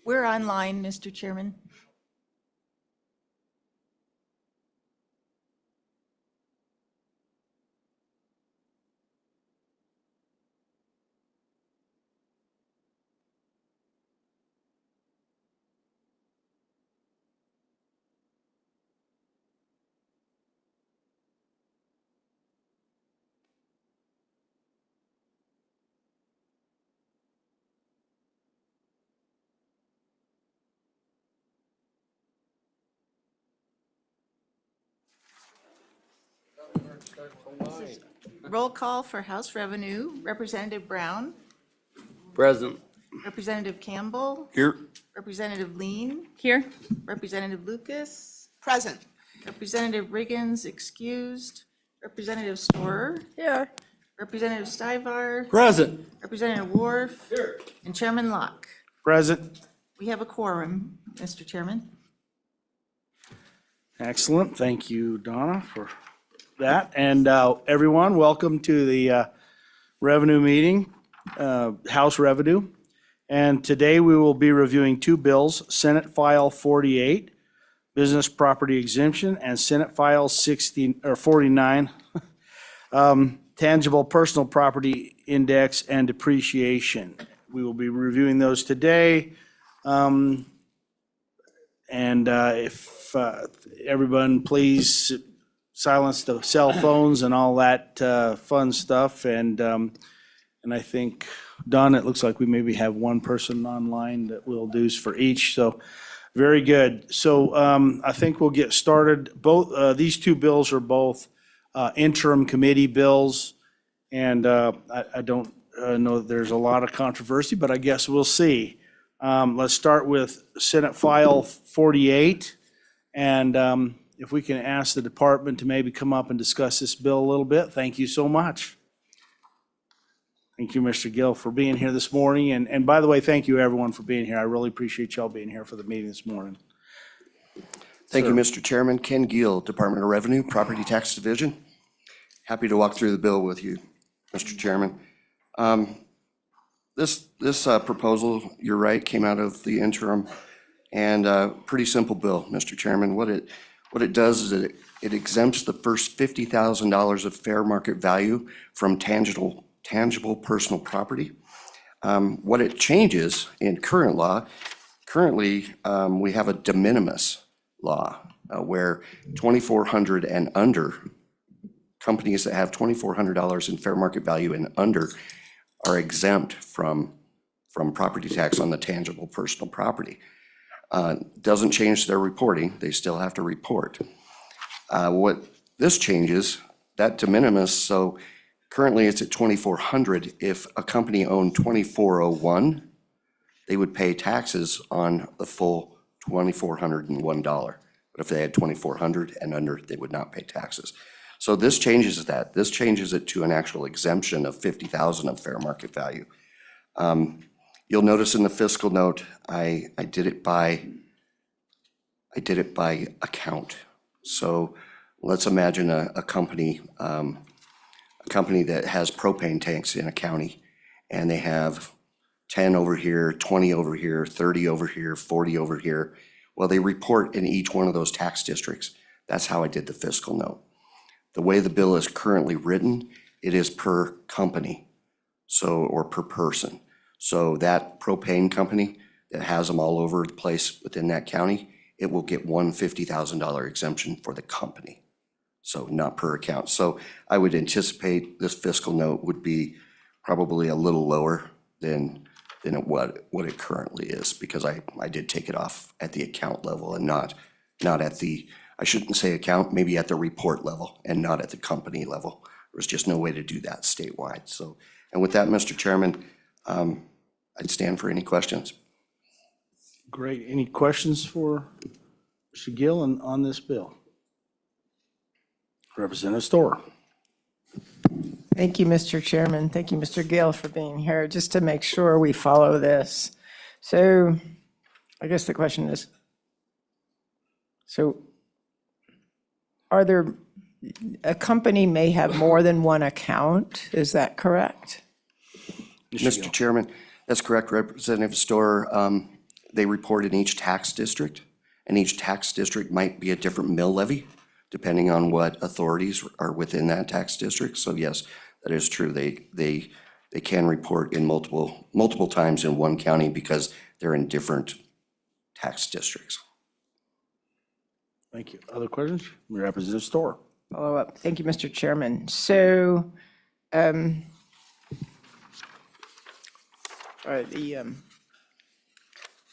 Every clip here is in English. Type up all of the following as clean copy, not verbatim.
We're online, Mr. Chairman. Roll call for House Revenue. Representative Brown, Present. Representative Campbell, Here. Representative Lean, Here. Representative Lucas, Present. Representative Riggins excused, Representative Storer, Here. Representative Stivar, Present. Representative Wharf, and Chairman Locke. Present. We have a quorum, Mr. Chairman. Excellent. Thank you, Donna, for that. And everyone, welcome to the revenue meeting, House Revenue. And today we will be reviewing two bills, Senate File 48, Business Property Exemption, and Senate File 49, Tangible Personal Property Index and Depreciation. We will be reviewing those today. And if everyone please silence the cell phones and all that fun stuff. And I think, Don, it looks like we maybe have one person online that we'll do for each. So very good. So I think we'll get started. Both these two bills are both interim committee bills. And I don't know that there's a lot of controversy, but I guess we'll see. Let's start with Senate File 48. And if we can ask the department to maybe come up and discuss this bill a little bit, thank you so much. Thank you, Mr. Gill, for being here this morning. And by the way, thank you everyone for being here. I really appreciate y'all being here for the meeting this morning. Thank you, Mr. Chairman. Ken Gill, Department of Revenue, Property Tax Division. Happy to walk through the bill with you, Mr. Chairman. This proposal, you're right, came out of the interim, and pretty simple bill, Mr. Chairman. What it does is it exempts the first $50,000 of fair market value from tangible personal property. What it changes in current law, currently we have a de minimis law where 2,400 and under, companies that have $2,400 in fair market value and under are exempt from property tax on the tangible personal property. Doesn't change their reporting, they still have to report. What this changes, that de minimis, so currently it's at 2,400. If a company owned 2,401, they would pay taxes on the full $2,401. But if they had 2,400 and under, they would not pay taxes. So this changes that. This changes it to an actual exemption of 50,000 of fair market value. You'll notice in the fiscal note, I did it by account. So let's imagine a company that has propane tanks in a county, and they have 10 over here, 20 over here, 30 over here, 40 over here. Well, they report in each one of those tax districts. That's how I did the fiscal note. The way the bill is currently written, it is per company, or per person. So that propane company that has them all over the place within that county, it will get one $50,000 exemption for the company. So not per account. So I would anticipate this fiscal note would be probably a little lower than what it currently is, because I did take it off at the account level and not at the, I shouldn't say account, maybe at the report level and not at the company level. There's just no way to do that statewide. So, and with that, Mr. Chairman, I'd stand for any questions. Great. Any questions for Mr. Gill on this bill? Representative Storer. Thank you, Mr. Chairman. Thank you, Mr. Gill, for being here, just to make sure we follow this. So I guess the question is, so a company may have more than one account, is that correct? Mr. Chairman, that's correct, Representative Storer. they report in each tax district, and each tax district might be a different mill levy, depending on what authorities are within that tax district. So yes, that is true. They can report in multiple times in one county because they're in different tax districts. Thank you. Other questions? Representative Storr. Follow up. Thank you, Mr. Chairman. So, all right,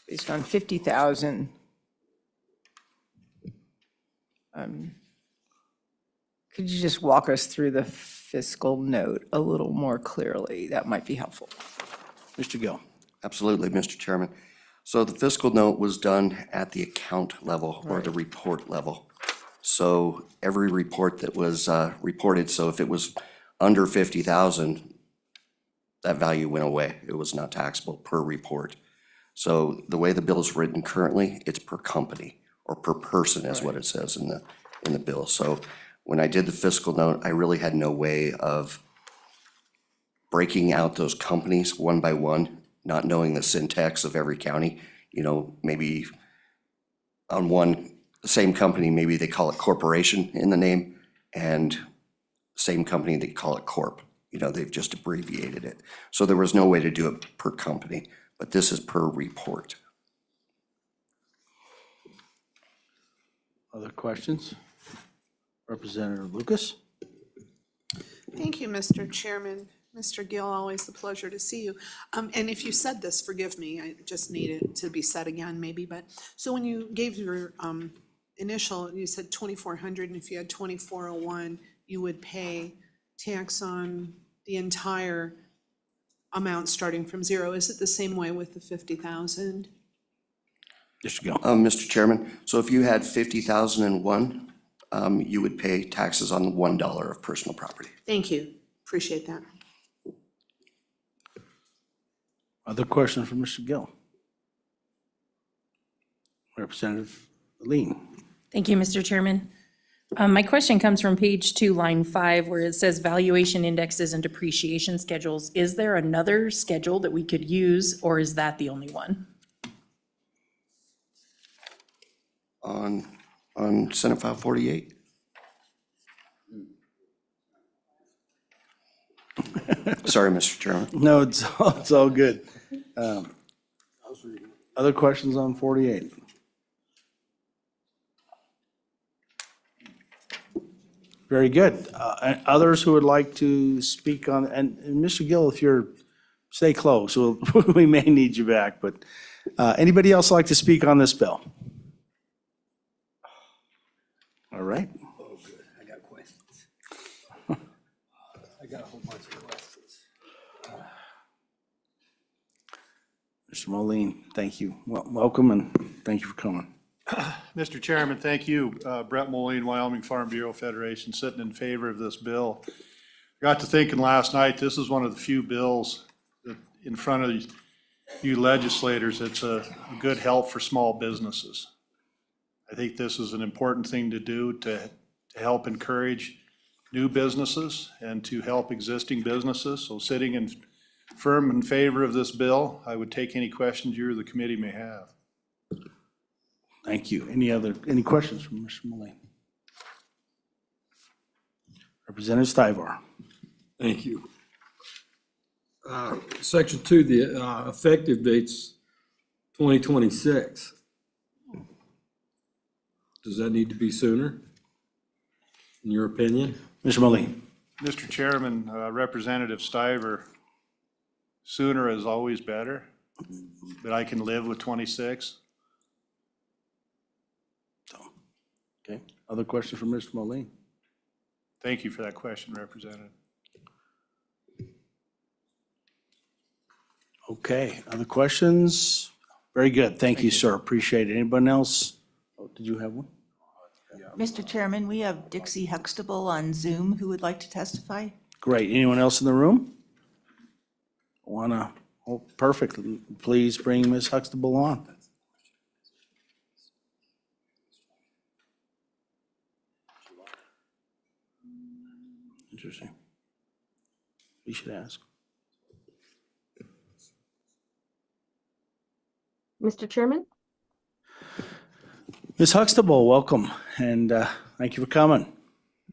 based on 50,000, could you just walk us through the fiscal note a little more clearly? That might be helpful. Mr. Gill. Absolutely, Mr. Chairman. So the fiscal note was done at the account level or the report level. So every report that was reported, so if it was under 50,000, that value went away. It was not taxable per report. So the way the bill is written currently, it's per company or per person is what it says in the bill. So when I did the fiscal note, I really had no way of breaking out those companies one by one, not knowing the syntax of every county. You know, maybe on one, the same company, maybe they call it corporation in the name, and same company, they call it corp. You know, they've just abbreviated it. So there was no way to do it per company, but this is per report. Other questions? Representative Lucas? Thank you, Mr. Chairman. Mr. Gill, always a pleasure to see you. And if you said this, forgive me, I just need it to be said again maybe, but, so when you gave your initial, you said 2,400, and if you had 2,401, you would pay tax on the entire amount starting from zero. Is it the same way with the 50,000? Mr. Gill. Mr. Chairman, so if you had 50,001, you would pay taxes on the $1 of personal property. Thank you, appreciate that. Other questions for Mr. Gill? Representative Lean. Thank you, Mr. Chairman. My question comes from page 2, line 5, where it says valuation indexes and depreciation schedules. Is there another schedule that we could use, or is that the only one? On Senate File 48? Sorry, Mr. Chairman. No, it's all good. Other questions on 48? Very good. Others who would like to speak on, and Mr. Gill, if you're, stay close, we may need you back, but anybody else like to speak on this bill? All right. Oh, good. I got questions. I got a whole bunch of questions. Mr. Moline, thank you. Welcome and thank you for coming. Mr. Chairman, thank you. Brett Moline, Wyoming Farm Bureau Federation, sitting in favor of this bill. Got to thinking last night, this is one of the few bills that in front of you legislators, it's a good help for small businesses. I think this is an important thing to do to help encourage new businesses and to help existing businesses. So sitting in firm in favor of this bill, I would take any questions you or the committee may have. Thank you. Any questions from Mr. Moline? Representative Stivar. Thank you. Section 2, the effective date's 2026. Does that need to be sooner, in your opinion? Mr. Moline. Mr. Chairman, Representative Stiver, sooner is always better, but I can live with 26. Okay. Other questions from Mr. Moline? Thank you for that question, Representative. Okay. Other questions? Very good. Thank you, sir. Appreciate it. Anybody else? Oh, did you have one? Mr. Chairman, we have Dixie Huxtable on Zoom who would like to testify. Great. Anyone else in the room? Oh, perfect. Please bring Ms. Huxtable on. Interesting. We should ask. Mr. Chairman. Ms. Huxtable, welcome, and thank you for coming.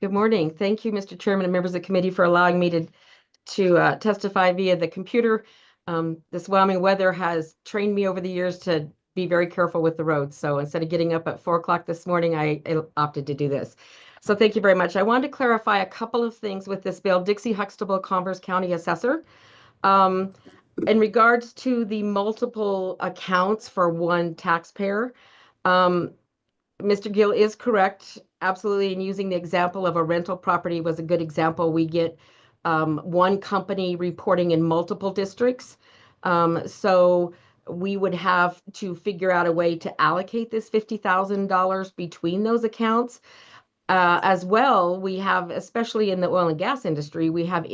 Good morning. Thank you, Mr. Chairman and members of the committee for allowing me to testify via the computer. This Wyoming weather has trained me over the years to be very careful with the roads. So instead of getting up at 4 o'clock this morning, I opted to do this. So thank you very much. I wanted to clarify a couple of things with this bill. Dixie Huxtable, Converse County Assessor. In regards to the multiple accounts for one taxpayer, Mr. Gill is correct, absolutely, in using the example of a rental property was a good example. We get one company reporting in multiple districts. So we would have to figure out a way to allocate this $50,000 between those accounts. As well, we have, especially in the oil and gas industry, we have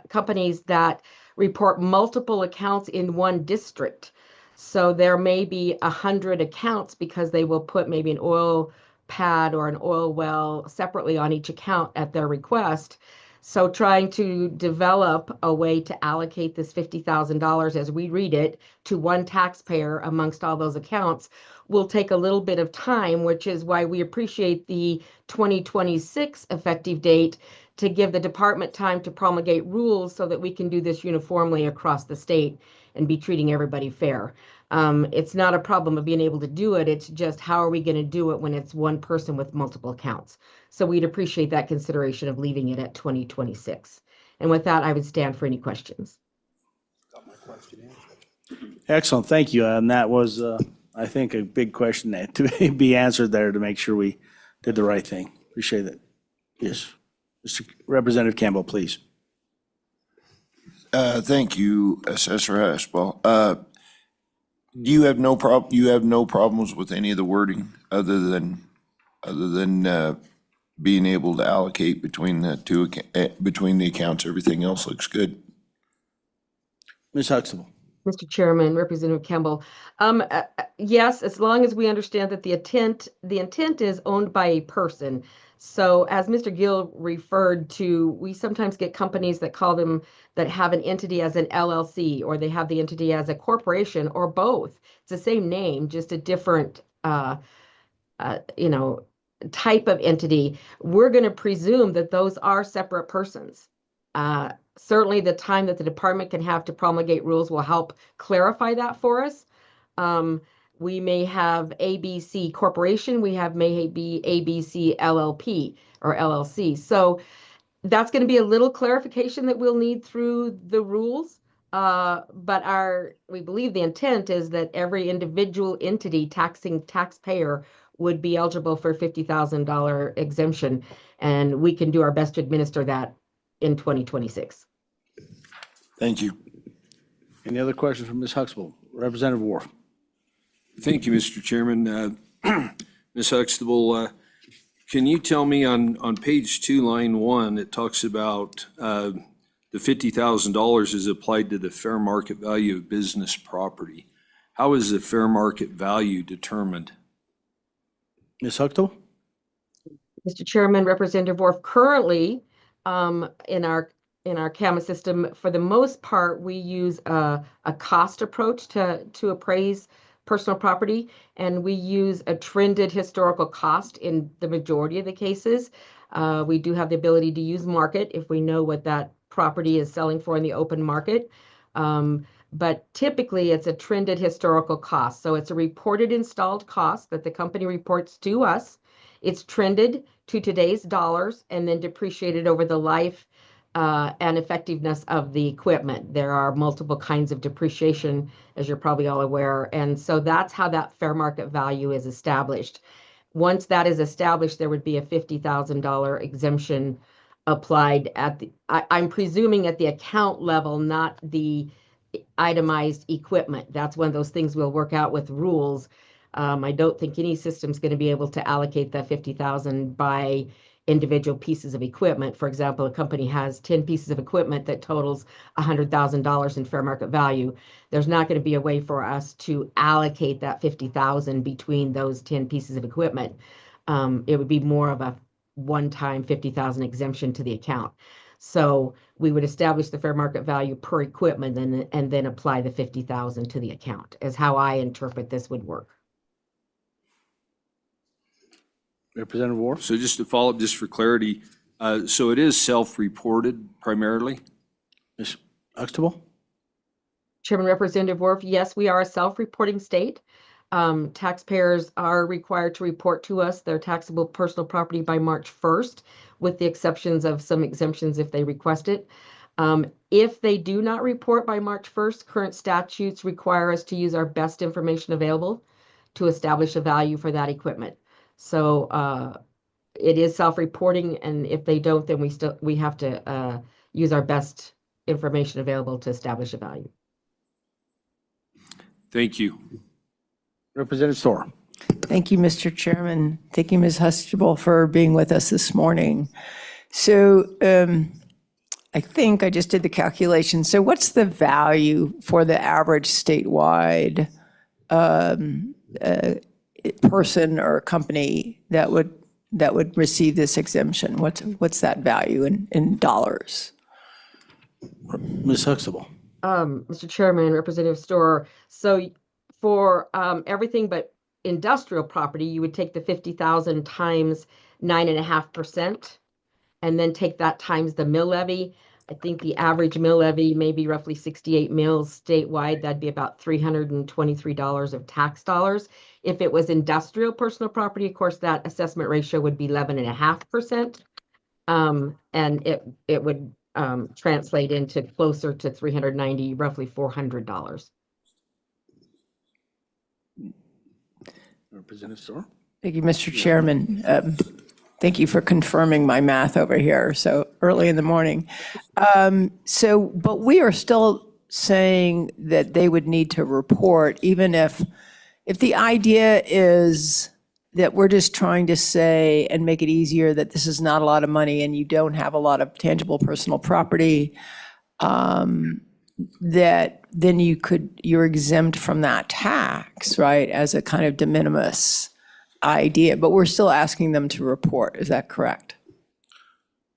companies that report multiple accounts in one district. So there may be 100 accounts because they will put maybe an oil pad or an oil well separately on each account at their request. So trying to develop a way to allocate this $50,000 as we read it to one taxpayer amongst all those accounts will take a little bit of time, which is why we appreciate the 2026 effective date to give the department time to promulgate rules so that we can do this uniformly across the state and be treating everybody fair. It's not a problem of being able to do it. It's just how are we going to do it when it's one person with multiple accounts? So we'd appreciate that consideration of leaving it at 2026. And with that, I would stand for any questions. Got my question answered. Excellent, thank you. And that was, I think, a big question that to be answered there to make sure we did the right thing. Appreciate it. Yes. Mr. Representative Campbell, please. Thank you, Assessor Haspel. You have no problems with any of the wording other than being able to allocate between the accounts. Everything else looks good. Ms. Huxtable. Mr. Chairman, Representative Campbell. Yes, as long as we understand that the intent is owned by a person. So as Mr. Gill referred to, we sometimes get companies that have an entity as an LLC, or they have the entity as a corporation, or both. It's the same name, just a different, type of entity. We're going to presume that those are separate persons. Certainly the time that the department can have to promulgate rules will help clarify that for us. We may have ABC Corporation, may be ABC LLP or LLC. So that's going to be a little clarification that we'll need through the rules. But we believe the intent is that every individual entity taxing taxpayer would be eligible for $50,000 exemption. And we can do our best to administer that in 2026. Thank you. Any other questions from Ms. Huxtable? Representative Wharf. Thank you, Mr. Chairman. Ms. Huxtable, can you tell me on page 2, line 1, it talks about the $50,000 is applied to the fair market value of business property. How is the fair market value determined? Ms. Huxtable? Mr. Chairman, Representative Wharf, currently in our CAMA system, for the most part, we use a cost approach to appraise personal property, and we use a trended historical cost in the majority of the cases. We do have the ability to use market if we know what that property is selling for in the open market. But typically it's a trended historical cost. So it's a reported installed cost that the company reports to us. It's trended to today's dollars and then depreciated over the life and effectiveness of the equipment. There are multiple kinds of depreciation, as you're probably all aware. And so that's how that fair market value is established. Once that is established, there would be a $50,000 exemption applied I'm presuming at the account level, not the itemized equipment. That's one of those things we'll work out with rules. I don't think any system's going to be able to allocate that $50,000 by individual pieces of equipment. For example, a company has 10 pieces of equipment that totals $100,000 in fair market value. There's not going to be a way for us to allocate that $50,000 between those 10 pieces of equipment. It would be more of a one-time $50,000 exemption to the account. So we would establish the fair market value per equipment and then apply the 50,000 to the account, is how I interpret this would work. Representative Wharf? So just to follow up, just for clarity, so it is self-reported primarily? Ms. Huxtable? Chairman Representative Worf, yes, we are a self-reporting state. Taxpayers are required to report to us their taxable personal property by March 1st, with the exceptions of some exemptions if they request it. If they do not report by March 1st, current statutes require us to use our best information available to establish a value for that equipment. So it is self-reporting, and if they don't, then we have to use our best information available to establish a value. Thank you. Representative Storer? Thank you, Mr. Chairman. Thank you, Ms. Huxtable, for being with us this morning. So I think I just did the calculation. So what's the value for the average statewide person or company that would receive this exemption? What's that value in dollars? Ms. Huxtable? Mr. Chairman, Representative Storer, so for everything but industrial property, you would take the 50,000 times 9.5%, and then take that times the mill levy. I think the average mill levy may be roughly 68 mills statewide. That'd be about $323 of tax dollars. If it was industrial personal property, of course, that assessment ratio would be 11.5%, and it would translate into closer to $390, roughly $400. Representative Storer? Thank you, Mr. Chairman. Thank you for confirming my math over here so early in the morning. But we are still saying that they would need to report, even if the idea is that we're just trying to say and make it easier that this is not a lot of money and you don't have a lot of tangible personal property, that then you're exempt from that tax, right, as a kind of de minimis idea, but we're still asking them to report. Is that correct?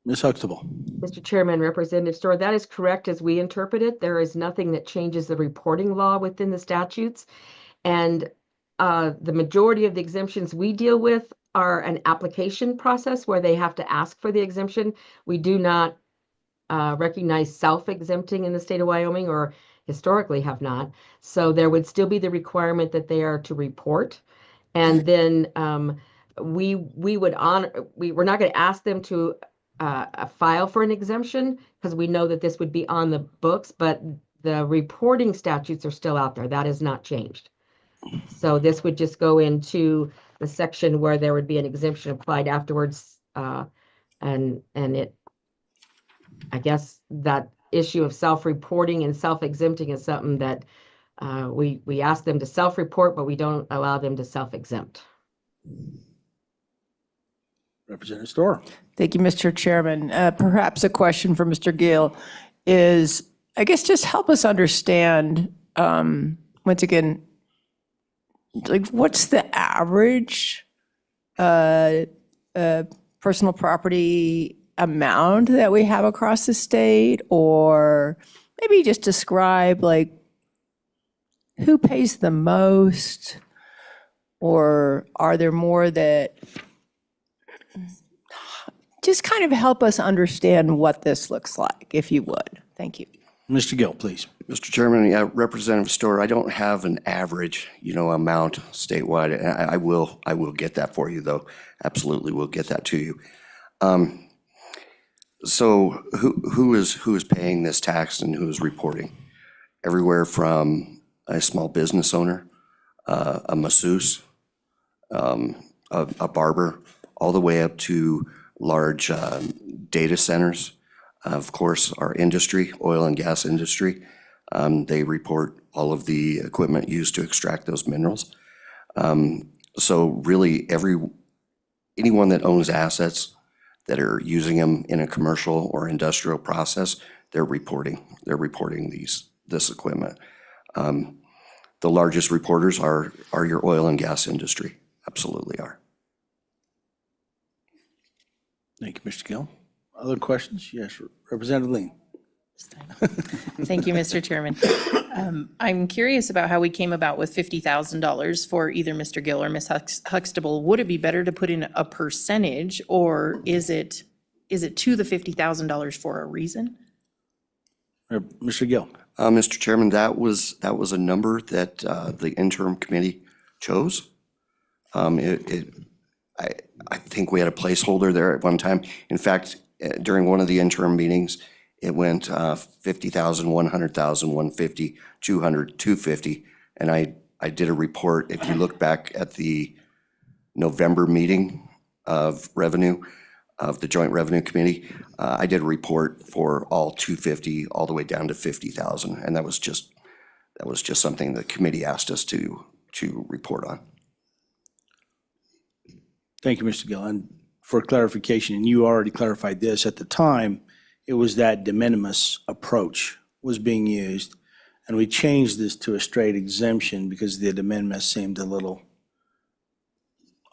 Ms. Huxtable? Mr. Chairman, Representative Storer, that is correct as we interpret it. There is nothing that changes the reporting law within the statutes. And the majority of the exemptions we deal with are an application process where they have to ask for the exemption. We do not recognize self-exempting in the state of Wyoming, or historically have not. So there would still be the requirement that they are to report. And then we're not going to ask them to file for an exemption because we know that this would be on the books, but the reporting statutes are still out there. That has not changed. So this would just go into the section where there would be an exemption applied afterwards. And it, I guess that issue of self-reporting and self-exempting is something that we ask them to self-report, but we don't allow them to self-exempt. Representative Storer? Thank you, Mr. Chairman. Perhaps a question for Mr. Gill is, I guess, just help us understand, once again, like what's the average personal property amount that we have across the state? Or maybe just describe like who pays the most, or are there more that just kind of help us understand what this looks like, if you would. Thank you. Mr. Gill, please. Mr. Chairman, yeah, Representative Storer, I don't have an average, amount statewide. And I will get that for you, though. Absolutely, we'll get that to you. So who is paying this tax and who is reporting? Everywhere from a small business owner, a masseuse, a barber, all the way up to large data centers. Of course, our industry, oil and gas industry, they report all of the equipment used to extract those minerals. So really, anyone that owns assets that are using them in a commercial or industrial process, they're reporting this equipment. The largest reporters are your oil and gas industry, absolutely are. Thank you, Mr. Gill. Other questions? Yes, Representative Lean. Thank you, Mr. Chairman. I'm curious about how we came about with $50,000 for either Mr. Gill or Ms. Huxtable. Would it be better to put in a percentage, or is it to the $50,000 for a reason? Mr. Gill. Mr. Chairman, that was a number that the interim committee chose. I think we had a placeholder there at one time. In fact, during one of the interim meetings, it went 50,000, 100,000, 150, 200, 250. And I did a report. If you look back at the November meeting of revenue, of the Joint Revenue Committee, I did a report for all 250 all the way down to 50,000. And that was just something the committee asked us to report on. Thank you, Mr. Gill. And for clarification, and you already clarified this, at the time, it was that de minimis approach was being used. And we changed this to a straight exemption because the de minimis seemed a little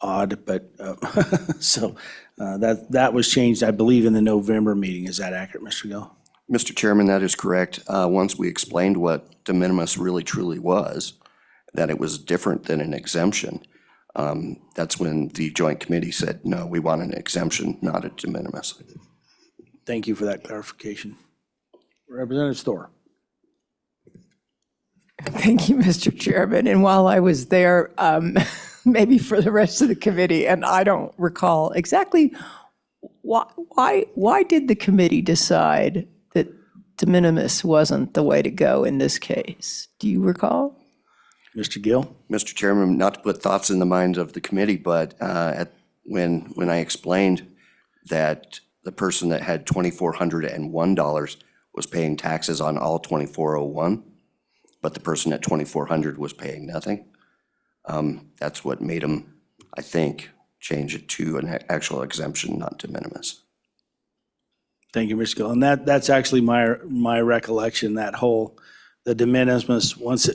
odd, but so that was changed, I believe, in the November meeting. Is that accurate, Mr. Gill? Mr. Chairman, that is correct. Once we explained what de minimis really truly was, that it was different than an exemption, that's when the Joint Committee said, no, we want an exemption, not a de minimis. Thank you for that clarification. Representative Storr. Thank you, Mr. Chairman. And while I was there, maybe for the rest of the committee, and I don't recall exactly why did the committee decide that de minimis wasn't the way to go in this case? Do you recall? Mr. Gill? Mr. Chairman, not to put thoughts in the minds of the committee, but when I explained that the person that had $2,401 was paying taxes on all 2,401, but the person at 2,400 was paying nothing, that's what made them, I think, change it to an actual exemption, not de minimis. Thank you, Mr. Gill. And that's actually my recollection, that whole, the de minimis, once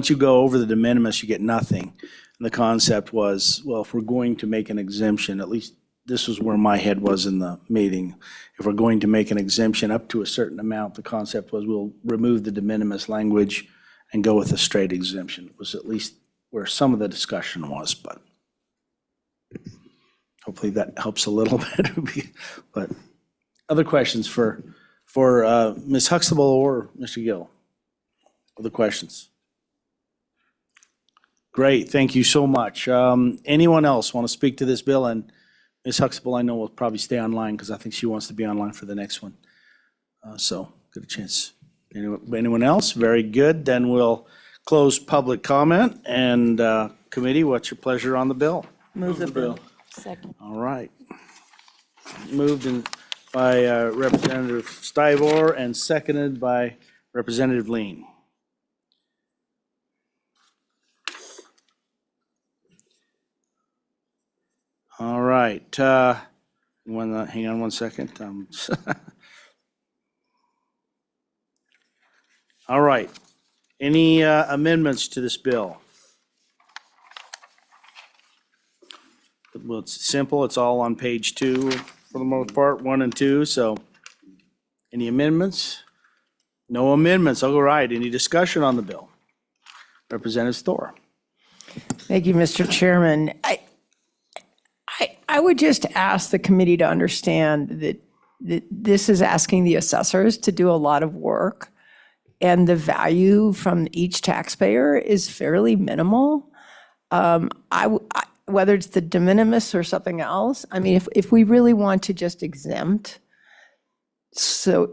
you go over the de minimis, you get nothing. And the concept was, well, if we're going to make an exemption, at least this was where my head was in the meeting. If we're going to make an exemption up to a certain amount, the concept was we'll remove the de minimis language and go with a straight exemption. It was at least where some of the discussion was, but hopefully that helps a little bit. But other questions for Ms. Huxtable or Mr. Gill? Other questions? Great, thank you so much. Anyone else want to speak to this bill? And Ms. Huxtable, I know will probably stay online because I think she wants to be online for the next one. So good a chance. Anyone else? Very good. Then we'll close public comment. And committee, what's your pleasure on the bill? Move the bill. Second. All right. Moved by Representative Stivor and seconded by Representative Lean. All right. Hang on one second. All right. Any amendments to this bill? Well, it's simple. It's all on page 2 for the most part, 1 and 2. So any amendments? No amendments. All right. Any discussion on the bill? Representative Storr. Thank you, Mr. Chairman. I would just ask the committee to understand that this is asking the assessors to do a lot of work, and the value from each taxpayer is fairly minimal. Whether it's the de minimis or something else, I mean, if we really want to just exempt, so,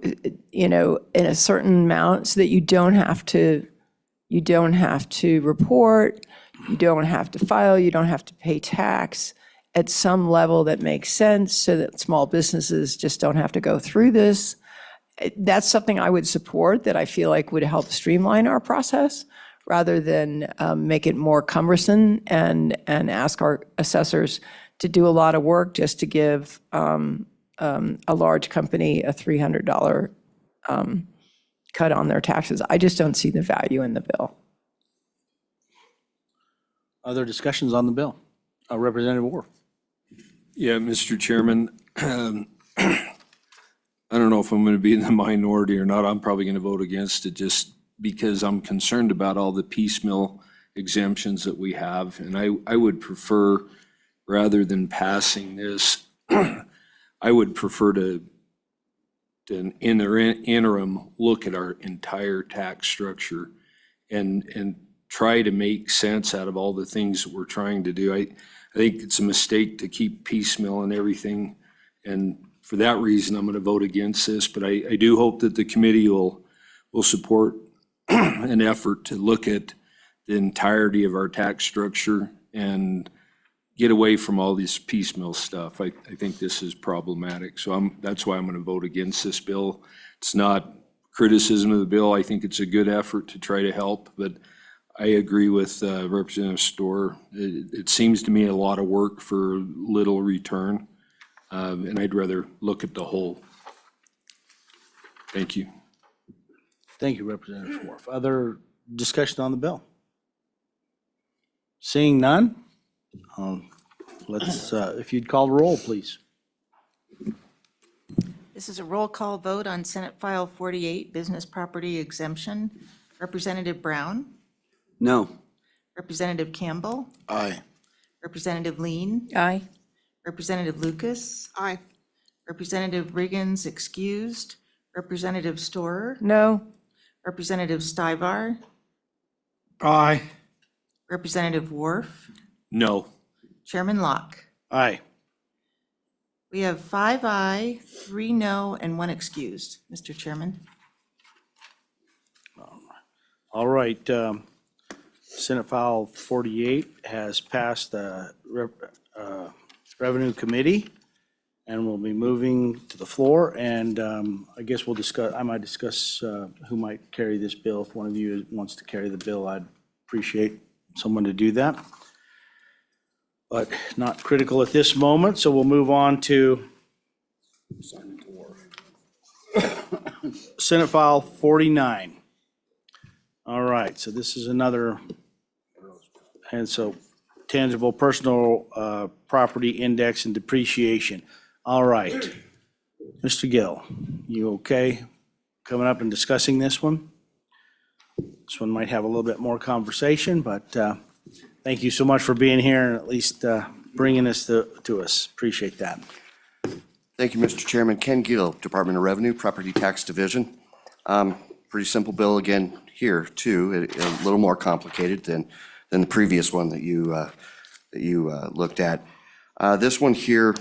in a certain amount, so that you don't have to report, you don't have to file, you don't have to pay tax at some level that makes sense, so that small businesses just don't have to go through this. That's something I would support, that I feel like would help streamline our process, rather than make it more cumbersome and ask our assessors to do a lot of work just to give a large company a $300 cut on their taxes. I just don't see the value in the bill. Other discussions on the bill? Representative Worf. Yeah, Mr. Chairman, don't know if I'm gonna be in the minority or not. I'm probably gonna vote against it just because I'm concerned about all the piecemeal exemptions that we have. And I would prefer, rather than passing this, I would prefer to in the interim, look at our entire tax structure and try to make sense out of all the things that we're trying to do. I think it's a mistake to keep piecemeal and everything. And for that reason, I'm going to vote against this, but I do hope that the committee will support an effort to look at the entirety of our tax structure and get away from all this piecemeal stuff. I think this is problematic. So that's why I'm going to vote against this bill. It's not criticism of the bill. I think it's a good effort to try to help, but I agree with Representative Storr. It seems to me a lot of work for little return, and I'd rather look at the whole. Thank you. Thank you, Representative Schwarf. Other discussion on the bill? Seeing none, let's, if you'd call the roll, please. This is a roll call vote on Senate File 48, Business Property Exemption. Representative Brown, No. Representative Campbell, Aye. Representative Lean, Aye. Representative Lucas, Aye. Representative Riggins excused, Representative Storer, No? Representative Stivar, Aye. Representative Worf, No. Chairman Locke. Aye. We have 5 aye, 3 no, and 1 excused, Mr. Chairman. All right, Senate File 48 has passed the Revenue Committee, and we'll be moving to the floor, and I guess we'll discuss, I might discuss who might carry this bill. If one of you wants to carry the bill, I'd appreciate someone to do that. But not critical at this moment, so we'll move on to Senate File 49. All right, so this is another, and so tangible personal property index and depreciation. All right, Mr. Gill, you okay coming up and discussing this one? This one might have a little bit more conversation, but thank you so much for being here and at least bringing this to us. Appreciate that. Thank you, Mr. Chairman. Ken Gill, Department of Revenue, Property Tax Division. Pretty simple bill again here too, a little more complicated than the previous one that you looked at. This one here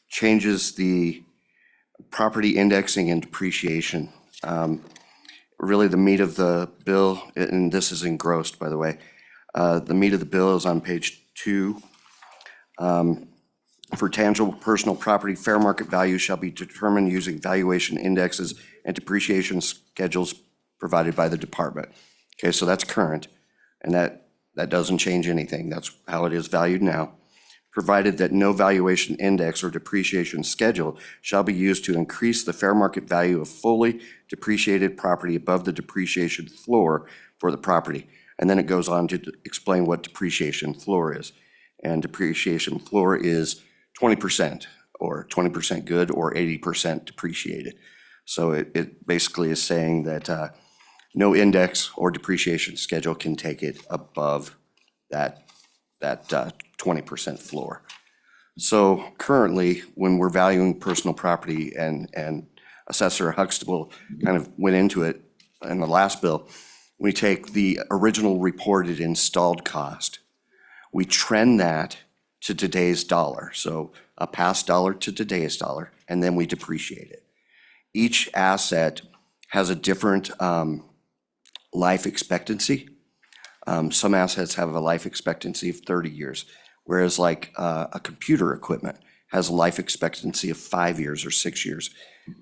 changes the property indexing and depreciation. Really the meat of the bill, and this is engrossed, by the way, the meat of the bill is on page 2. For tangible personal property, fair market value shall be determined using valuation indexes and depreciation schedules provided by the department. Okay, so that's current, and that doesn't change anything. That's how it is valued now. Provided that no valuation index or depreciation schedule shall be used to increase the fair market value of fully depreciated property above the depreciation floor for the property. And then it goes on to explain what depreciation floor is. And depreciation floor is 20%, or 20% good, or 80% depreciated. So it basically is saying that no index or depreciation schedule can take it above that 20% floor. So currently, when we're valuing personal property, and Assessor Huxtable kind of went into it in the last bill, we take the original reported installed cost, we trend that to today's dollar, so a past dollar to today's dollar, and then we depreciate it. Each asset has a different life expectancy. Some assets have a life expectancy of 30 years, whereas like a computer equipment has a life expectancy of 5 years or 6 years.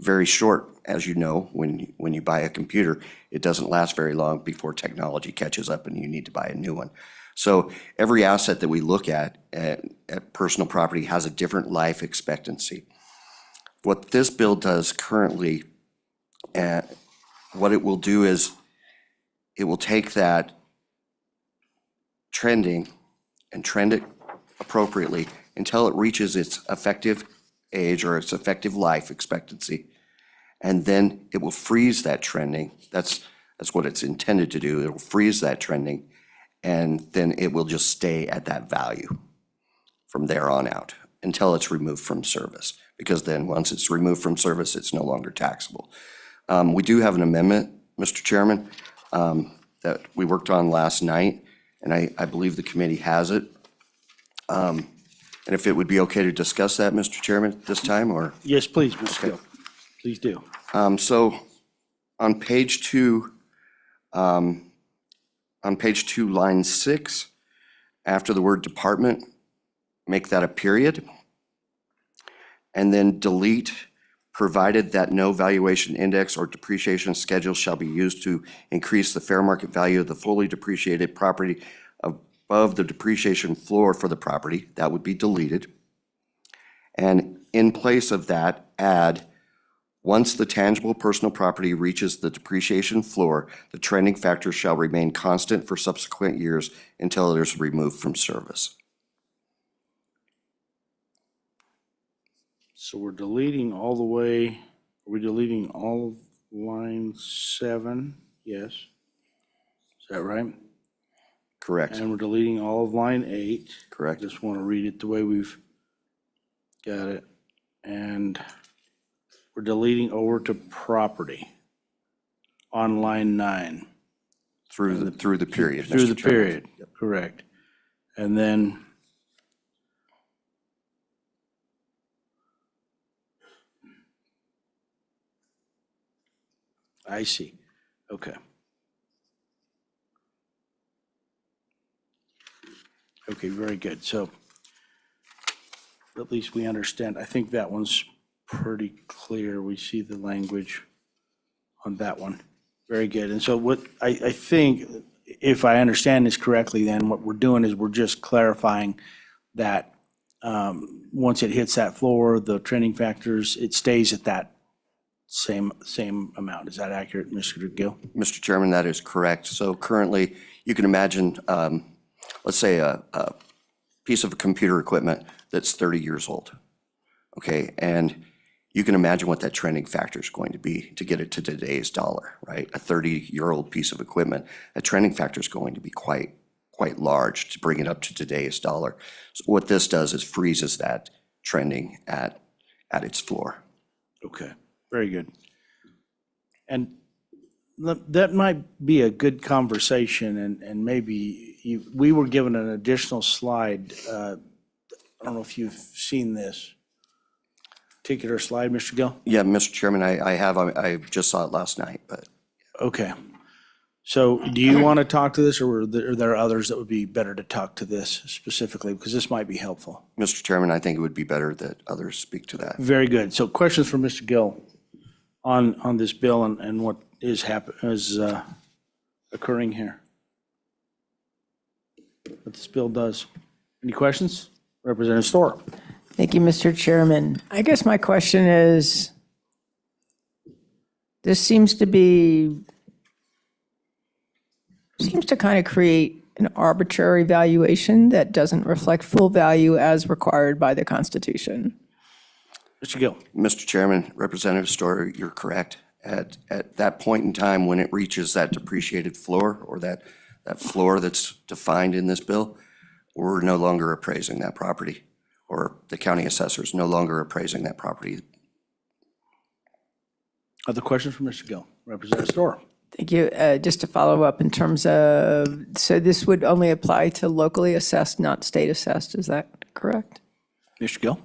Very short, as you know, when you buy a computer, it doesn't last very long before technology catches up and you need to buy a new one. So every asset that we look at personal property has a different life expectancy. What this bill does currently, what it will do is it will take that trending and trend it appropriately until it reaches its effective age or its effective life expectancy. and then it will freeze that trending. That's what it's intended to do. It'll freeze that trending, and then it will just stay at that value from there on out until it's removed from service. Because then once it's removed from service, it's no longer taxable. We do have an amendment, Mr. Chairman, that we worked on last night, and I believe the committee has it. And if it would be okay to discuss that, Mr. Chairman, this time, or? Yes, please, Mr. Gill. Please do. So on page 2, line 6, after the word department, make that a period. And then delete, provided that no valuation index or depreciation schedule shall be used to increase the fair market value of the fully depreciated property above the depreciation floor for the property. That would be deleted. And in place of that, add, once the tangible personal property reaches the depreciation floor, the trending factor shall remain constant for subsequent years until it is removed from service. So we're deleting all the way, are we deleting all of line 7? Yes. Is that right? Correct. And we're deleting all of line 8. Correct. Just want to read it the way we've got it. And we're deleting over to property on line 9. Through the period. Through the Mr. Chairman. period, correct. And then I see, okay. Okay, very good. So at least we understand. I think that one's pretty clear. We see the language on that one. Very good. And so what I think, if I understand this correctly, then what we're doing is we're just clarifying that once it hits that floor, the trending factors, it stays at that same amount. Is that accurate, Mr. Gill? Mr. Chairman, that is correct. So currently, you can imagine, let's say a piece of computer equipment that's 30 years old. Okay, and you can imagine what that trending factor is going to be to get it to today's dollar, right? A 30-year-old piece of equipment, that trending factor is going to be quite large to bring it up to today's dollar. So what this does is freezes that trending at its floor. Okay, very good. And that might be a good conversation, and maybe we were given an additional slide. I don't know if you've seen this particular slide, Mr. Gill? Yeah, Mr. Chairman, I have. I just saw it last night, but. Okay. So do you want to talk to this, or are there others that would be better to talk to this specifically? Because this might be helpful. Mr. Chairman, I think it would be better that others speak to that. Very good. So questions for Mr. Gill on this bill and what is occurring here? What this bill does. Any questions? Representative Storer. Thank you, Mr. Chairman. I guess my question is, this seems to kind of create an arbitrary valuation that doesn't reflect full value as required by the Constitution. Mr. Gill. Mr. Chairman, Representative Storer, you're correct. At that point in time, when it reaches that depreciated floor, or that floor that's defined in this bill, we're no longer appraising that property, or the county assessor is no longer appraising that property. Other questions for Mr. Gill? Representative Storer. Thank you. Just to follow up in terms of, so this would only apply to locally assessed, not state assessed, is that correct? Mr. Gill.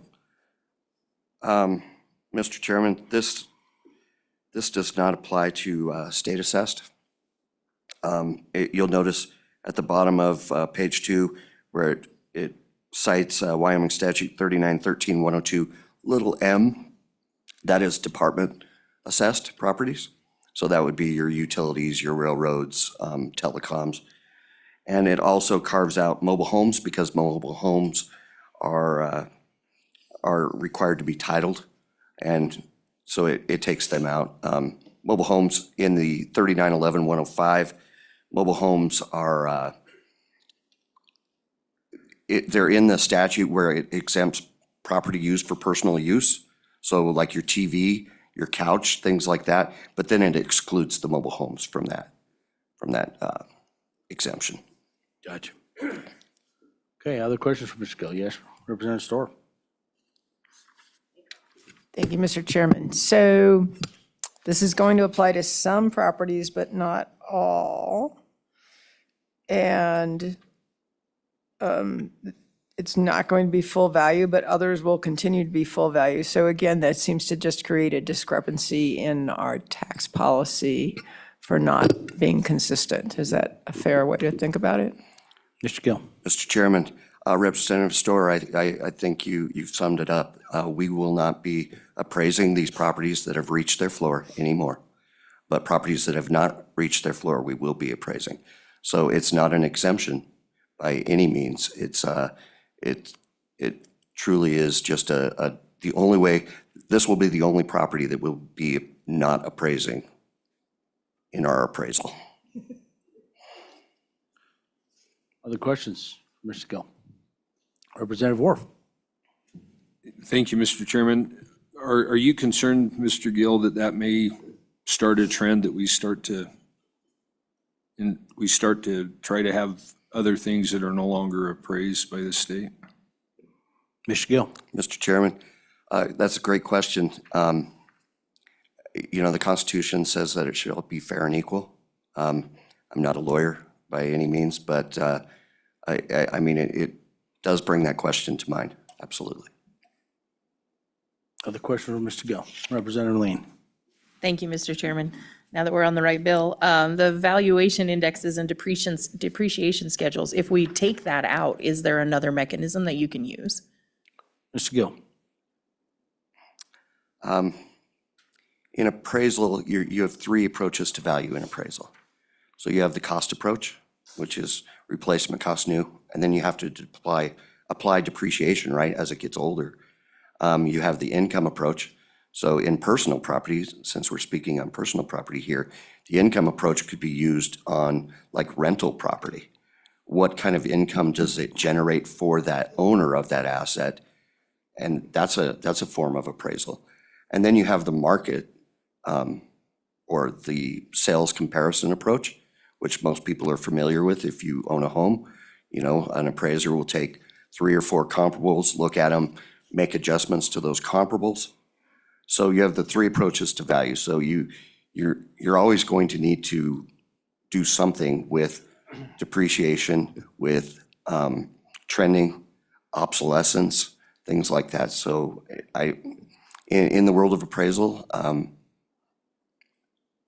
Mr. Chairman, this does not apply to state assessed. You'll notice at the bottom of page 2 where it cites Wyoming Statute 3913-102, little m, that is department assessed properties. So that would be your utilities, your railroads, telecoms. And it also carves out mobile homes, because mobile homes are required to be titled. And so it takes them out. Mobile homes in the 3911-105, mobile homes are, they're in the statute where it exempts property used for personal use. So like your TV, your couch, things like that, but then it excludes the mobile homes from that exemption. Gotcha. Okay, other questions for Mr. Gill? Yes, Representative Storr. Thank you, Mr. Chairman. So this is going to apply to some properties, but not all. And it's not going to be full value, but others will continue to be full value. So again, that seems to just create a discrepancy in our tax policy for not being consistent. Is that a fair way to think about it? Mr. Gill. Mr. Chairman, Representative Storr, I think you've summed it up. We will not be appraising these properties that have reached their floor anymore, but properties that have not reached their floor, we will be appraising. So it's not an exemption by any means. It truly is just the only way, this will be the only property that will be not appraising in our appraisal. Other questions, Mr. Gill? Representative Worf. Thank you, Mr. Chairman. Are you concerned, Mr. Gill, that that may start a trend that we start to try to have other things that are no longer appraised by the state? Mr. Gill. Mr. Chairman, that's a great question. You know, the Constitution says that it shall be fair and equal. I'm not a lawyer by any means, but I mean, it does bring that question to mind, absolutely. Other question for Mr. Gill? Representative Lean. Thank you, Mr. Chairman. Now that we're on the right bill, the valuation indexes and depreciation schedules, if we take that out, is there another mechanism that you can use? Mr. Gill. In appraisal, you have three approaches to value in appraisal. So you have the cost approach, which is replacement cost new, and then you have to apply depreciation, right, as it gets older. You have the income approach. So in personal properties, since we're speaking on personal property here, the income approach could be used on like rental property. What kind of income does it generate for that owner of that asset? And that's a form of appraisal. And then you have the market or the sales comparison approach, which most people are familiar with. If you own a home, you know, an appraiser will take 3 or 4 comparables, look at them, make adjustments to those comparables. So you have the three approaches to value. So you're always going to need to do something with depreciation, with trending, obsolescence, things like that. So in the world of appraisal,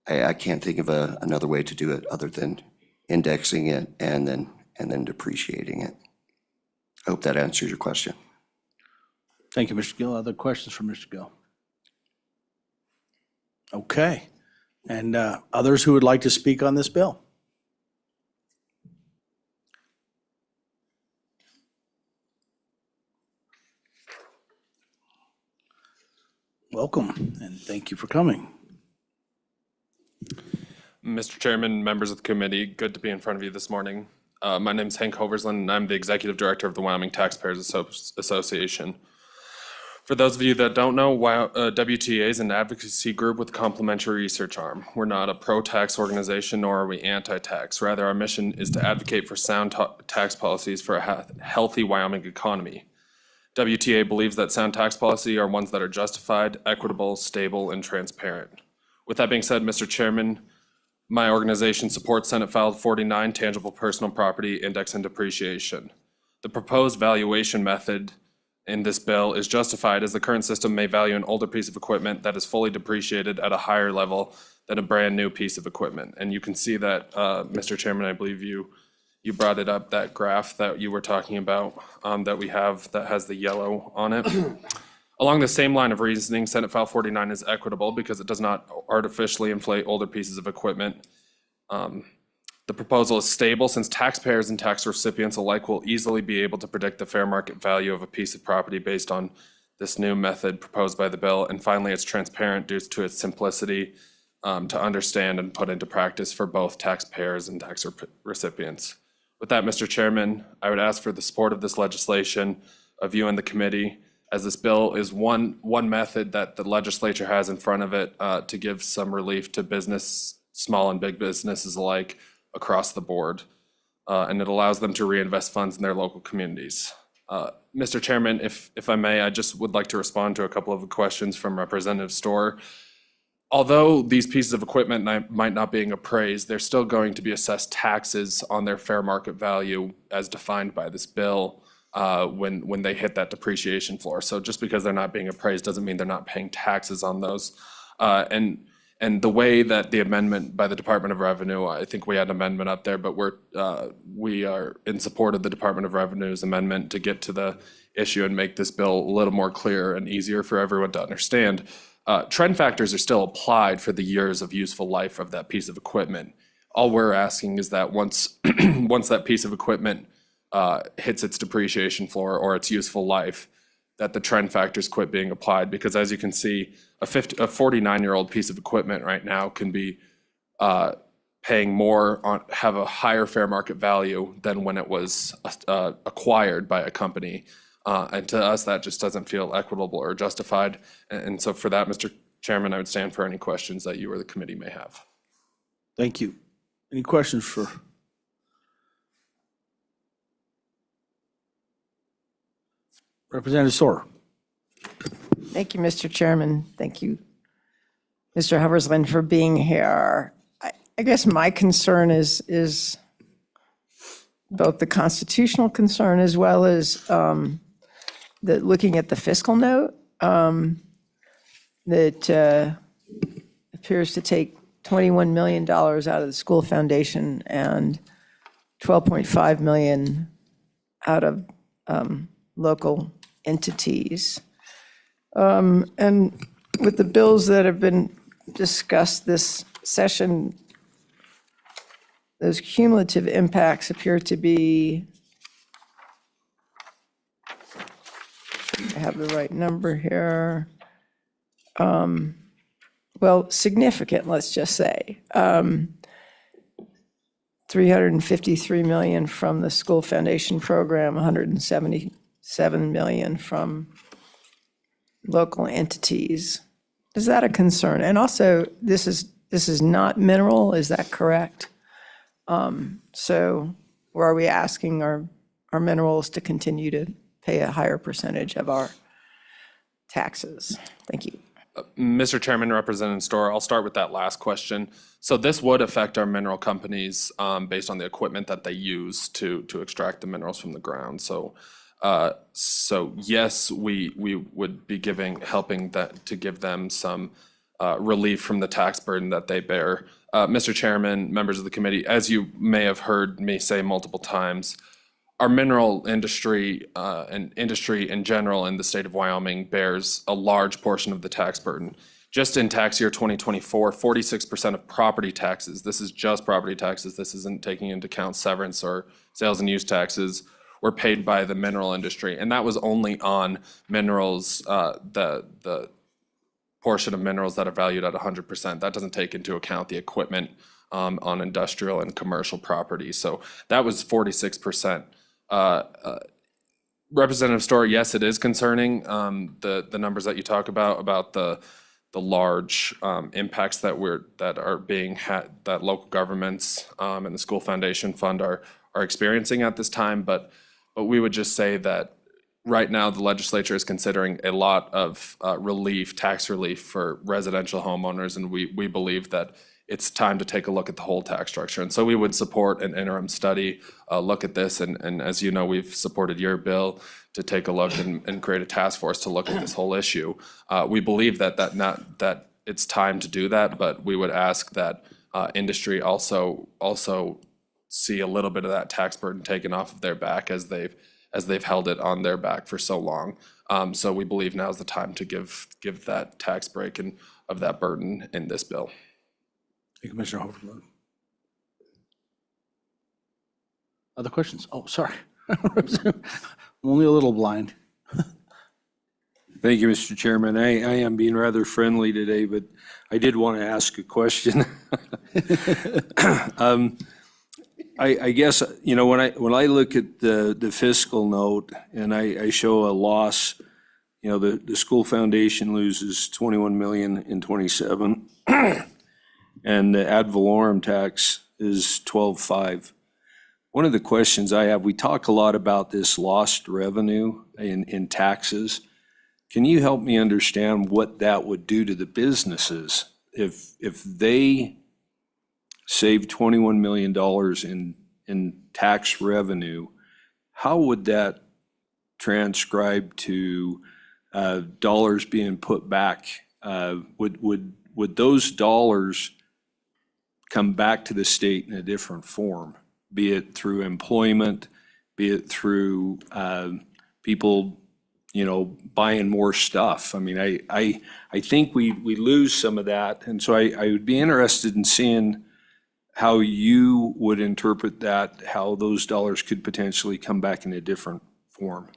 I can't think of another way to do it other than indexing it and then depreciating it. I hope that answers your question. Thank you, Mr. Gill. Other questions for Mr. Gill? Okay. And others who would like to speak on this bill? Welcome, and thank you for coming. Mr. Chairman, members of the committee, good to be in front of you this morning. My name is Hank Hoversland, and I'm the Executive Director of the Wyoming Taxpayers Association. For those of you that don't know, WTA is an advocacy group with a complementary research arm. We're not a pro-tax organization, nor are we anti-tax. Rather, our mission is to advocate for sound tax policies for a healthy Wyoming economy. WTA believes that sound tax policy are ones that are justified, equitable, stable, and transparent. With that being said, Mr. Chairman, my organization supports Senate File 49, Tangible Personal Property Index and Depreciation. The proposed valuation method in this bill is justified as the current system may value an older piece of equipment that is fully depreciated at a higher level than a brand new piece of equipment. And you can see that, Mr. Chairman, I believe you brought it up, that graph that you were talking about that we have that has the yellow on it. Along the same line of reasoning, Senate File 49 is equitable because it does not artificially inflate older pieces of equipment. The proposal is stable since taxpayers and tax recipients alike will easily be able to predict the fair market value of a piece of property based on this new method proposed by the bill. And finally, it's transparent due to its simplicity to understand and put into practice for both taxpayers and tax recipients. With that, Mr. Chairman, I would ask for the support of this legislation of you and the committee as this bill is one method that the legislature has in front of it to give some relief to business, small and big businesses alike across the board. And it allows them to reinvest funds in their local communities. Mr. Chairman, if I may, I just would like to respond to a couple of questions from Representative Storr. Although these pieces of equipment might not being appraised, they're still going to be assessed taxes on their fair market value as defined by this bill when they hit that depreciation floor. So just because they're not being appraised doesn't mean they're not paying taxes on those. And the way that the amendment by the Department of Revenue, I think we had an amendment up there, but we are in support of the Department of Revenue's amendment to get to the issue and make this bill a little more clear and easier for everyone to understand. Trend factors are still applied for the years of useful life of that piece of equipment. All we're asking is that once that piece of equipment hits its depreciation floor or its useful life, that the trend factors quit being applied, because as you can see, a 49-year-old piece of equipment right now can be paying more have a higher fair market value than when it was acquired by a company. And to us, that just doesn't feel equitable or justified. And so for that, Mr. Chairman, I would stand for any questions that you or the committee may have. Thank you. Any questions for? Representative Storr. Thank you, Mr. Chairman. Thank you, Mr. Hoversland, for being here. I guess my concern is both the constitutional concern as well as looking at the fiscal note that appears to take $21 million out of the school foundation and $12.5 million out of local entities. And with the bills that have been discussed this session, those cumulative impacts appear to be, I have the right number here, well, significant, let's just say. $353 million from the school foundation program, $177 million from local entities. Is that a concern? And also, this is not mineral, is that correct? So are we asking our minerals to continue to pay a higher percentage of our taxes? Thank you. Mr. Chairman, Representative Storr, I'll start with that last question. So this would affect our mineral companies based on the equipment that they use to extract the minerals from the ground. So yes, we would be helping to give them some relief from the tax burden that they bear. Mr. Chairman, members of the committee, as you may have heard me say multiple times, our mineral industry and industry in general in the state of Wyoming bears a large portion of the tax burden. Just in tax year 2024, 46% of property taxes, this is just property taxes, this isn't taking into account severance or sales and use taxes, were paid by the mineral industry. And that was only on minerals, the portion of minerals that are valued at 100%. That doesn't take into account the equipment on industrial and commercial property. So that was 46%. Representative Storr, yes, it is concerning, the numbers that you talk about the large impacts that are being had, that local governments and the school foundation fund are experiencing at this time. But we would just say that right now the legislature is considering a lot of tax relief for residential homeowners, and we believe that it's time to take a look at the whole tax structure. And so we would support an interim study, look at this, and as you know, we've supported your bill to take a look and create a task force to look at this whole issue. We believe that it's time to do that, but we would ask that industry also see a little bit of that tax burden taken off of their back as they've held it on their back for so long. So we believe now is the time to give that tax break and of that burden in this bill. Thank you, Commissioner Hoverland. Other questions? Oh, sorry. I'm only a little blind. Thank you, Mr. Chairman. I am being rather friendly today, but I did want to ask a question. I guess, when I look at the fiscal note and I show a loss You know, the school foundation loses 21 million in '27, and the ad valorem tax is 12.5. One of the questions I have, we talk a lot about this lost revenue in taxes. Can you help me understand what that would do to the businesses if they save $21 million in tax revenue? How would that transcribe to dollars being put back? Would those dollars come back to the state in a different form, be it through employment, be it through people, you know, buying more stuff? I mean, I think we lose some of that, and so I would be interested in seeing how you would interpret that, how those dollars could potentially come back in a different form.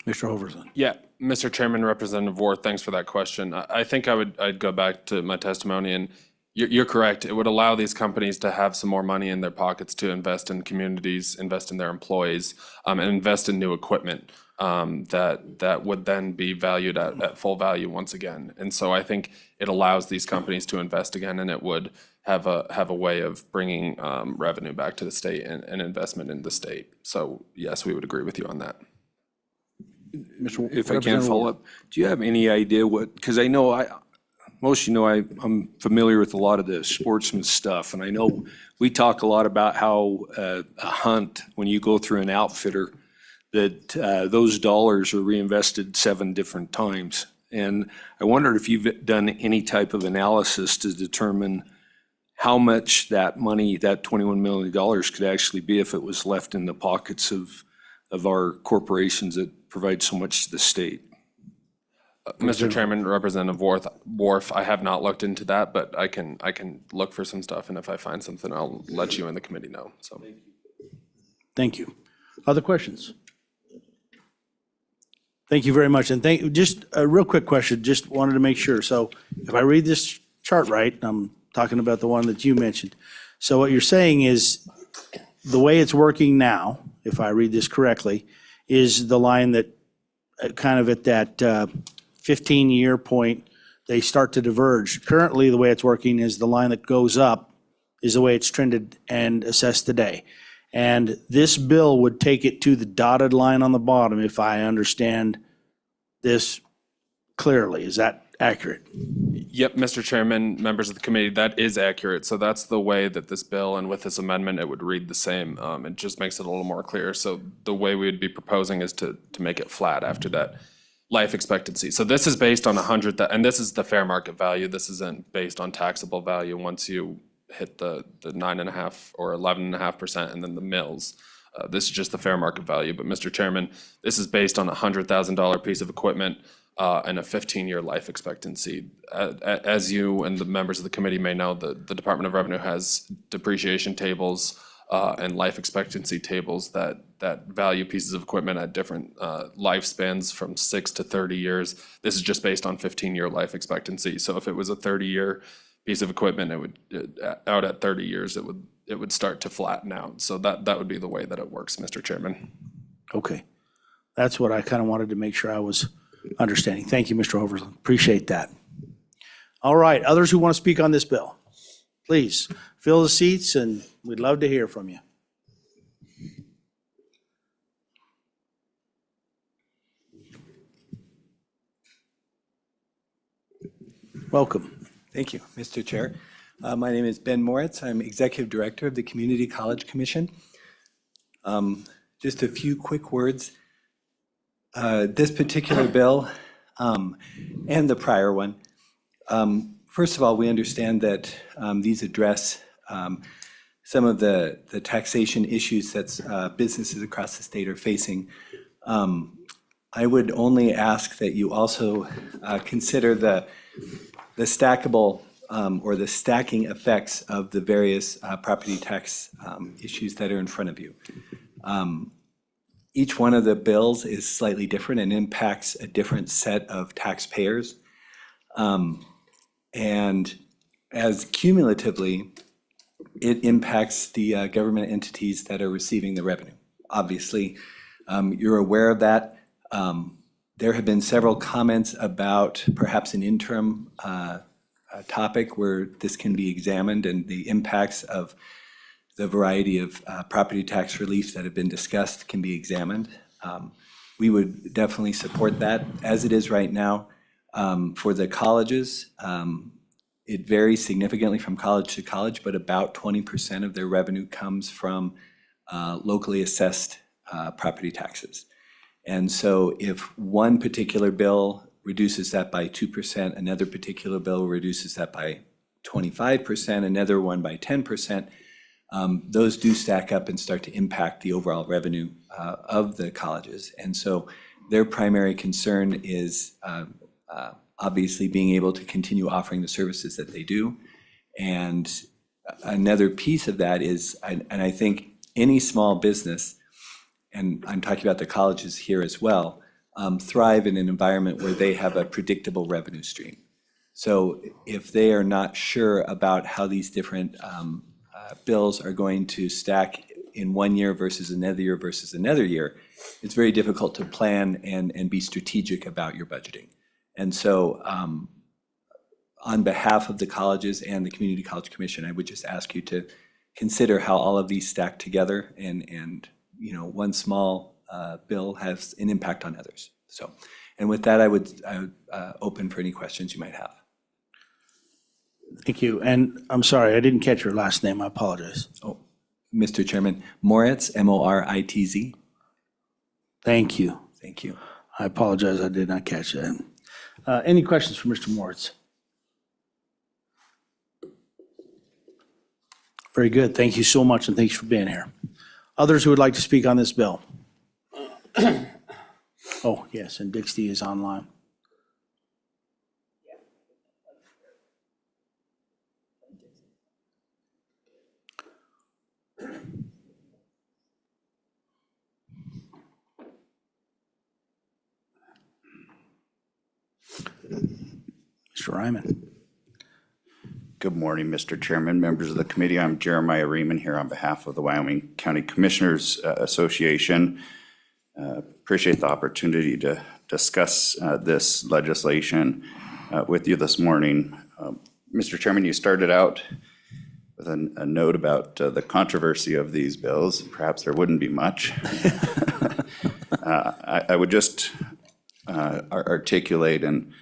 Mr. Oversland. Yeah, Mr. Chairman, Representative Ward, thanks for that question. I think I'd go back to my testimony, and you're correct. It would allow these companies to have some more money in their pockets to invest in communities, invest in their employees, and invest in new equipment that would then be valued at full value once again. And so I think it allows these companies to invest again, and it would have a way of bringing revenue back to the state and investment in the state. So yes, we would agree with you on that. If I can follow up, do you have any idea what, because I know most of you know I'm familiar with a lot of the sportsman stuff, and I know we talk a lot about how a hunt, when you go through an outfitter, that those dollars are reinvested 7 different times. And I wondered if you've done any type of analysis to determine how much that money, that $21 million could actually be if it was left in the pockets of our corporations that provide so much to the state. Mr. Chairman, Representative Worf, I have not looked into that, but I can look for some stuff, and if I find something, I'll let you and the committee know, so. Thank you. Other questions? Thank you very much. And just a real quick question, just wanted to make sure. So if I read this chart right, I'm talking about the one that you mentioned. So what you're saying is the way it's working now, if I read this correctly, is the line that kind of at that 15-year point, they start to diverge. Currently, the way it's working is the line that goes up is the way it's trended and assessed today. And this bill would take it to the dotted line on the bottom, if I understand this clearly. Is that accurate? Yep, Mr. Chairman, members of the committee, that is accurate. So that's the way that this bill, and with this amendment, it would read the same. It just makes it a little more clear. So the way we would be proposing is to make it flat after that life expectancy. So this is based on 100, and this is the fair market value. This isn't based on taxable value once you hit the 9.5 or 11.5% and then the mills. This is just the fair market value. But Mr. Chairman, this is based on a $100,000 piece of equipment and a 15-year life expectancy. As you and the members of the committee may know, the Department of Revenue has depreciation tables and life expectancy tables that value pieces of equipment at different lifespans from 6 to 30 years. This is just based on 15-year life expectancy. So if it was a 30-year piece of equipment, it would out at 30 years, it would start to flatten out. So that would be the way that it works, Mr. Chairman. Okay. That's what I kind of wanted to make sure I was understanding. Thank you, Mr. Overland. Appreciate that. All right, others who want to speak on this bill, please fill the seats, and we'd love to hear from you. Welcome. Thank you, Mr. Chair. My name is Ben Moritz. I'm Executive Director of the Community College Commission. Just a few quick words. This particular bill and the prior one, first of all, we understand that these address some of the taxation issues that businesses across the state are facing. I would only ask that you also consider the stackable or the stacking effects of the various property tax issues that are in front of you. Each one of the bills is slightly different and impacts a different set of taxpayers. And as cumulatively, it impacts the government entities that are receiving the revenue. Obviously, you're aware of that. There have been several comments about perhaps an interim topic where this can be examined and the impacts of the variety of property tax relief that have been discussed can be examined. We would definitely support that. As it is right now, for the colleges, it varies significantly from college to college, but about 20% of their revenue comes from locally assessed property taxes. And so if one particular bill reduces that by 2%, another particular bill reduces that by 25%, another one by 10%, those do stack up and start to impact the overall revenue of the colleges. And so their primary concern is obviously being able to continue offering the services that they do. And another piece of that is, and I think any small business, and I'm talking about the colleges here as well, thrive in an environment where they have a predictable revenue stream. So if they are not sure about how these different bills are going to stack in 1 year versus another year versus another year, it's very difficult to plan and be strategic about your budgeting. And so on behalf of the colleges and the Community College Commission, I would just ask you to consider how all of these stack together, and you know, one small bill has an impact on others. So, and with that, I would open for any questions you might have. Thank you. And I'm sorry, I didn't catch your last name. I apologize. Oh, Mr. Chairman, Moritz, Moritz. Thank you. Thank you. I apologize, I did not catch that. Any questions for Mr. Moritz? Very good. Thank you so much, and thanks for being here. Others who would like to speak on this bill? Oh, yes, and Dixie is online. Mr. Ryman. Good morning, Mr. Chairman, members of the committee. I'm Jeremiah Riemann here on behalf of the Wyoming County Commissioners Association. Appreciate the opportunity to discuss this legislation with you this morning. Mr. Chairman, you started out with a note about the controversy of these bills. Perhaps there wouldn't be much. I would just articulate and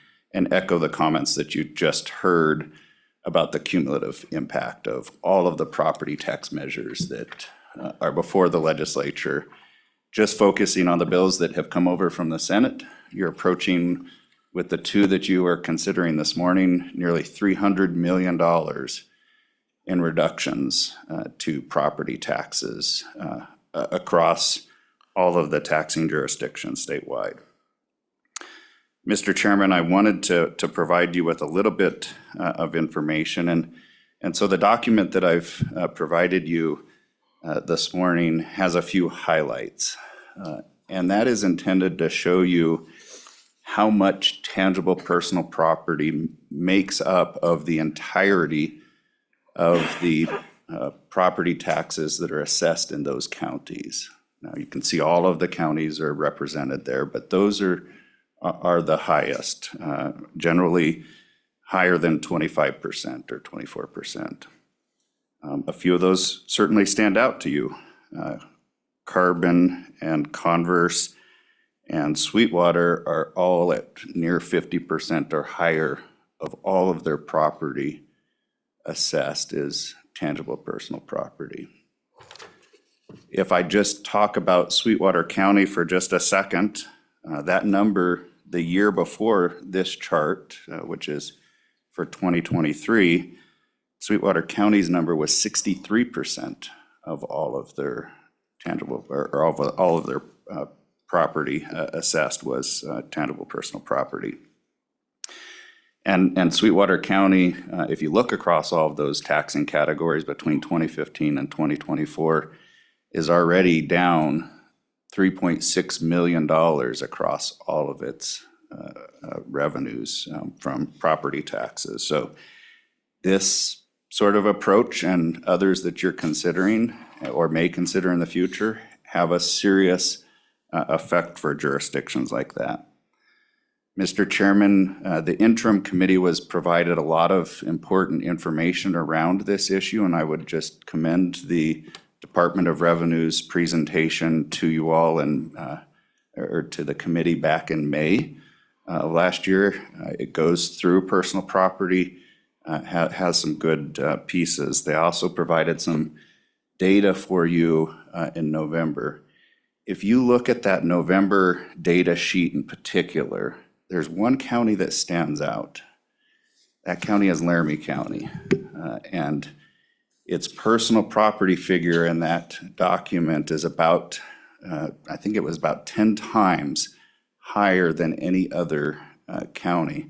echo the comments that you just heard about the cumulative impact of all of the property tax measures that are before the legislature. Just focusing on the bills that have come over from the Senate, you're approaching, with the two that you are considering this morning, nearly $300 million in reductions to property taxes across all of the taxing jurisdictions statewide. Mr. Chairman, I wanted to provide you with a little bit of information. And so the document that I've provided you this morning has a few highlights. And that is intended to show you how much tangible personal property makes up of the entirety of the property taxes that are assessed in those counties. Now, you can see all of the counties are represented there, but those are the highest, generally higher than 25% or 24%. A few of those certainly stand out to you. Carbon and Converse and Sweetwater are all at near 50% or higher of all of their property assessed as tangible personal property. If I just talk about Sweetwater County for just a second, that number the year before this chart, which is for 2023, Sweetwater County's number was 63% of all of their tangible, or all of their property assessed was tangible personal property. And Sweetwater County, if you look across all of those taxing categories between 2015 and 2024, is already down $3.6 million across all of its revenues from property taxes. So this sort of approach and others that you're considering or may consider in the future have a serious effect for jurisdictions like that. Mr. Chairman, the interim committee was provided a lot of important information around this issue, and I would just commend the Department of Revenue's presentation to you all and, or to the committee back in May of last year. It goes through personal property, has some good pieces. They also provided some data for you in November. If you look at that November data sheet in particular, there's one county that stands out. That county is Laramie County. And its personal property figure in that document is about, I think it was about 10 times higher than any other county.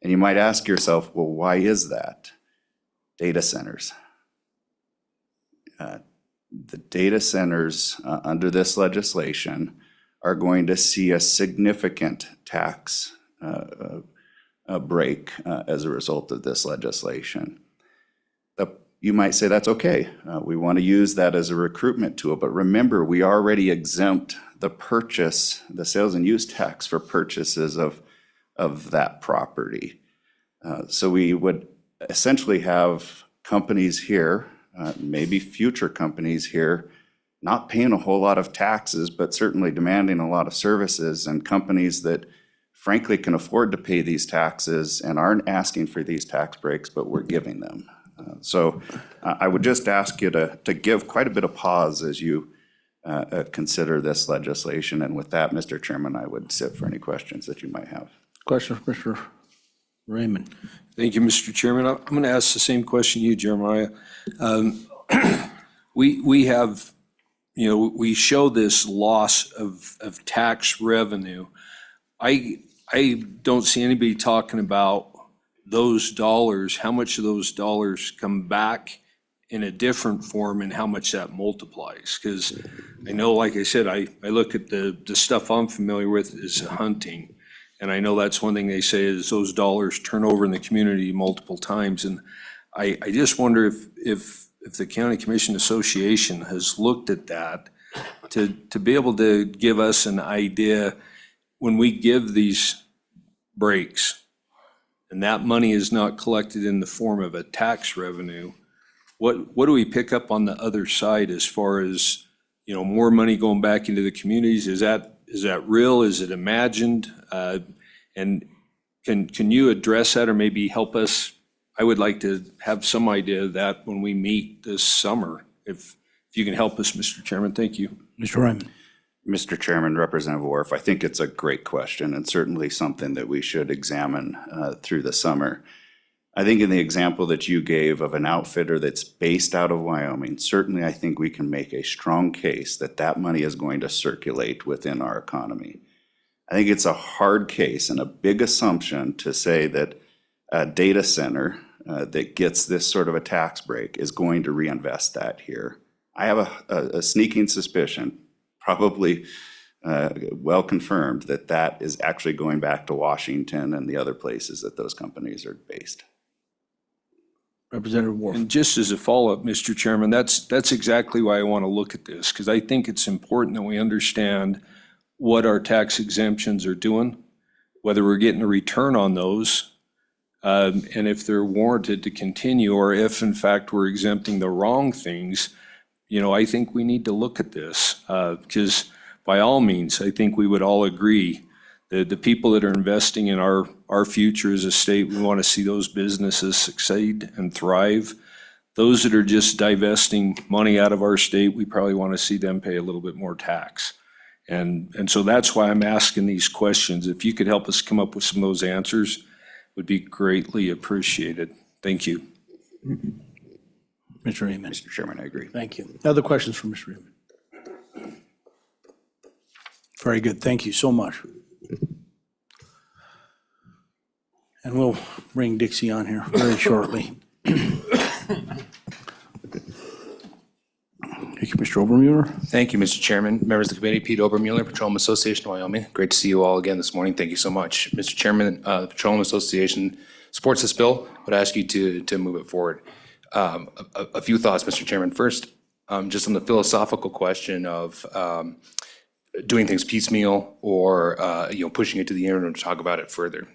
And you might ask yourself, well, why is that? Data centers. The data centers under this legislation are going to see a significant tax break as a result of this legislation. You might say that's okay. We want to use that as a recruitment tool, but remember, we already exempt the purchase, the sales and use tax for purchases of that property. So we would essentially have companies here, maybe future companies here, not paying a whole lot of taxes, but certainly demanding a lot of services, and companies that frankly can afford to pay these taxes and aren't asking for these tax breaks, but we're giving them. So I would just ask you to give quite a bit of pause as you consider this legislation. And with that, Mr. Chairman, I would sit for any questions that you might have. Question for Mr. Raymond. Thank you, Mr. Chairman. I'm going to ask the same question you, Jeremiah. We have, you know, we show this loss of tax revenue. I don't see anybody talking about those dollars, how much of those dollars come back in a different form and how much that multiplies. Because I know, like I said, I look at the stuff I'm familiar with is hunting. And I know that's one thing they say is those dollars turn over in the community multiple times. And I just wonder if the County Commission Association has looked at that to be able to give us an idea when we give these breaks and that money is not collected in the form of a tax revenue, what do we pick up on the other side as far as, you know, more money going back into the communities? Is that real? Is it imagined? And can you address that or maybe help us? I would like to have some idea of that when we meet this summer. If you can help us, Mr. Chairman, thank you. Mr. Raymond. Mr. Chairman, Representative Worf, I think it's a great question and certainly something that we should examine through the summer. I think in the example that you gave of an outfitter that's based out of Wyoming, certainly I think we can make a strong case that that money is going to circulate within our economy. I think it's a hard case and a big assumption to say that a data center that gets this sort of a tax break is going to reinvest that here. I have a sneaking suspicion, probably well confirmed, that that is actually going back to Washington and the other places that those companies are based. Representative Worf. And just as a follow-up, Mr. Chairman, that's exactly why I want to look at this, because I think it's important that we understand what our tax exemptions are doing, whether we're getting a return on those, and if they're warranted to continue, or if in fact we're exempting the wrong things. You know, I think we need to look at this, because by all means, I think we would all agree that the people that are investing in our future as a state, we want to see those businesses succeed and thrive. Those that are just divesting money out of our state, we probably want to see them pay a little bit more tax. And so that's why I'm asking these questions. If you could help us come up with some of those answers, would be greatly appreciated. Thank you. Mr. Raymond. Mr. Chairman, I agree. Thank you. Other questions for Mr. Raymond? Very good. Thank you so much. And we'll bring Dixie on here very shortly. Thank you, Mr. Obermuller. Thank you, Mr. Chairman. Members of the committee, Pete Obermuller, Petroleum Association of Wyoming. Great to see you all again this morning. Thank you so much. Mr. Chairman, the Petroleum Association supports this bill. Would ask you to move it forward. A few thoughts, Mr. Chairman. First, just on the philosophical question of doing things piecemeal or, pushing it to the interim to talk about it further.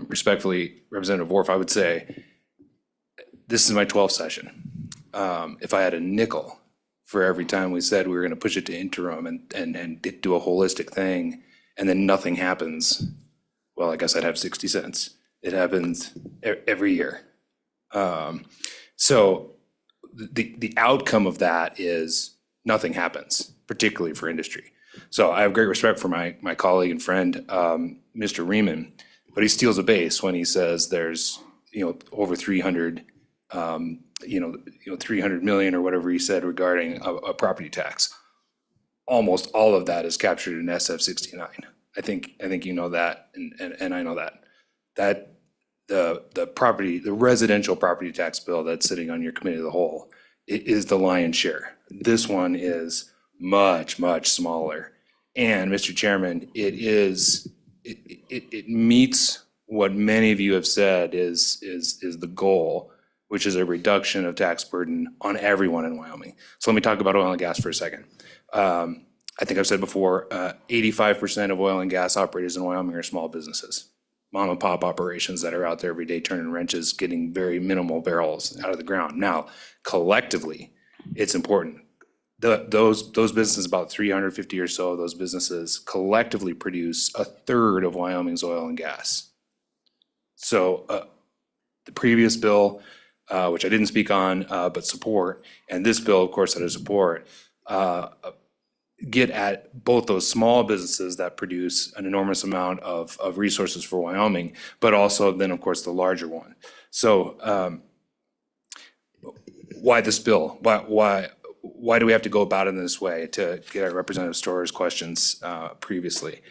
Respectfully, Representative Worf, I would say, this is my 12th session. If I had a nickel for every time we said we were going to push it to interim and do a holistic thing, and then nothing happens, well, I guess I'd have 60 cents. It happens every year. So the outcome of that is nothing happens, particularly for industry. So I have great respect for my colleague and friend, Mr. Riemann, but he steals a base when he says there's, over 300, 300 million or whatever he said regarding a property tax. Almost all of that is captured in SF 69. I think you know that, and I know that. That the residential property tax bill that's sitting on your committee of the whole is the lion's share. This one is much, much smaller. And Mr. Chairman, it meets what many of you have said is the goal, which is a reduction of tax burden on everyone in Wyoming. So let me talk about oil and gas for a second. I think I've said before, 85% of oil and gas operators in Wyoming are small businesses, mom and pop operations that are out there every day turning wrenches, getting very minimal barrels out of the ground. Now, collectively, it's important. Those businesses, about 350 or so of those businesses, collectively produce a third of Wyoming's oil and gas. So the previous bill, which I didn't speak on, but support, and this bill, of course, that I support, get at both those small businesses that produce an enormous amount of resources for Wyoming, but also then, of course, the larger one. So why this bill? Why do we have to go about it in this way, to get at Representative Storer's questions previously?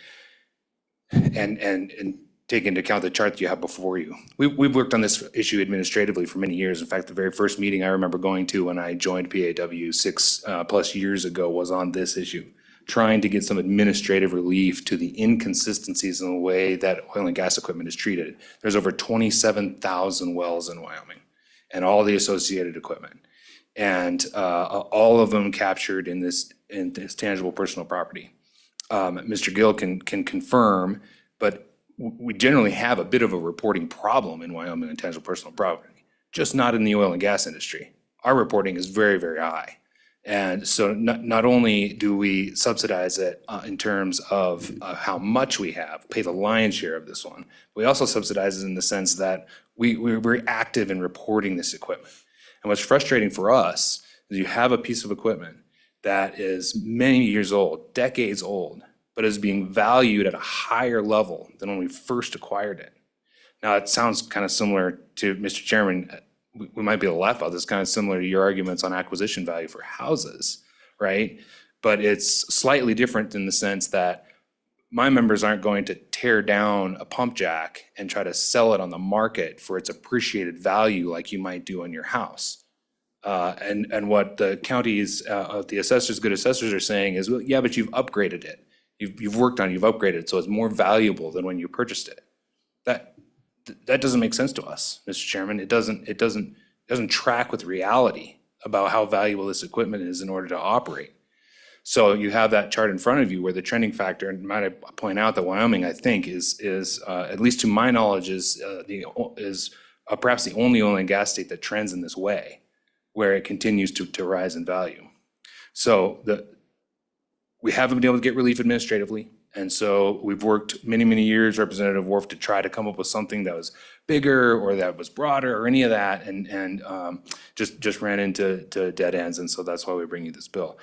And take into account the chart that you have before you. We've worked on this issue administratively for many years. In fact, the very first meeting I remember going to when I joined PAW 6+ years ago was on this issue, trying to get some administrative relief to the inconsistencies in the way that oil and gas equipment is treated. There's over 27,000 wells in Wyoming and all the associated equipment. And all of them captured in this tangible personal property. Mr. Gill can confirm, but we generally have a bit of a reporting problem in Wyoming on tangible personal property, just not in the oil and gas industry. Our reporting is very, very high. And so not only do we subsidize it in terms of how much we have, pay the lion's share of this one, we also subsidize it in the sense that we're very active in reporting this equipment. And what's frustrating for us is you have a piece of equipment that is many years old, decades old, but is being valued at a higher level than when we first acquired it. Now, it sounds kind of similar to, Mr. Chairman, we might be able to laugh about this, kind of similar to your arguments on acquisition value for houses, right? But it's slightly different in the sense that my members aren't going to tear down a pump jack and try to sell it on the market for its appreciated value like you might do on your house. And what the counties, the assessors, good assessors are saying is, well, yeah, but you've upgraded it. You've worked on it, you've upgraded it, so it's more valuable than when you purchased it. That doesn't make sense to us, Mr. Chairman. It doesn't track with reality about how valuable this equipment is in order to operate. So you have that chart in front of you where the trending factor, and might I point out that Wyoming, I think, is at least to my knowledge, is perhaps the only oil and gas state that trends in this way, where it continues to rise in value. So we haven't been able to get relief administratively. And so we've worked many years, Representative Worf, to try to come up with something that was bigger or that was broader or any of that, and just ran into dead ends. And so that's why we bring you this bill.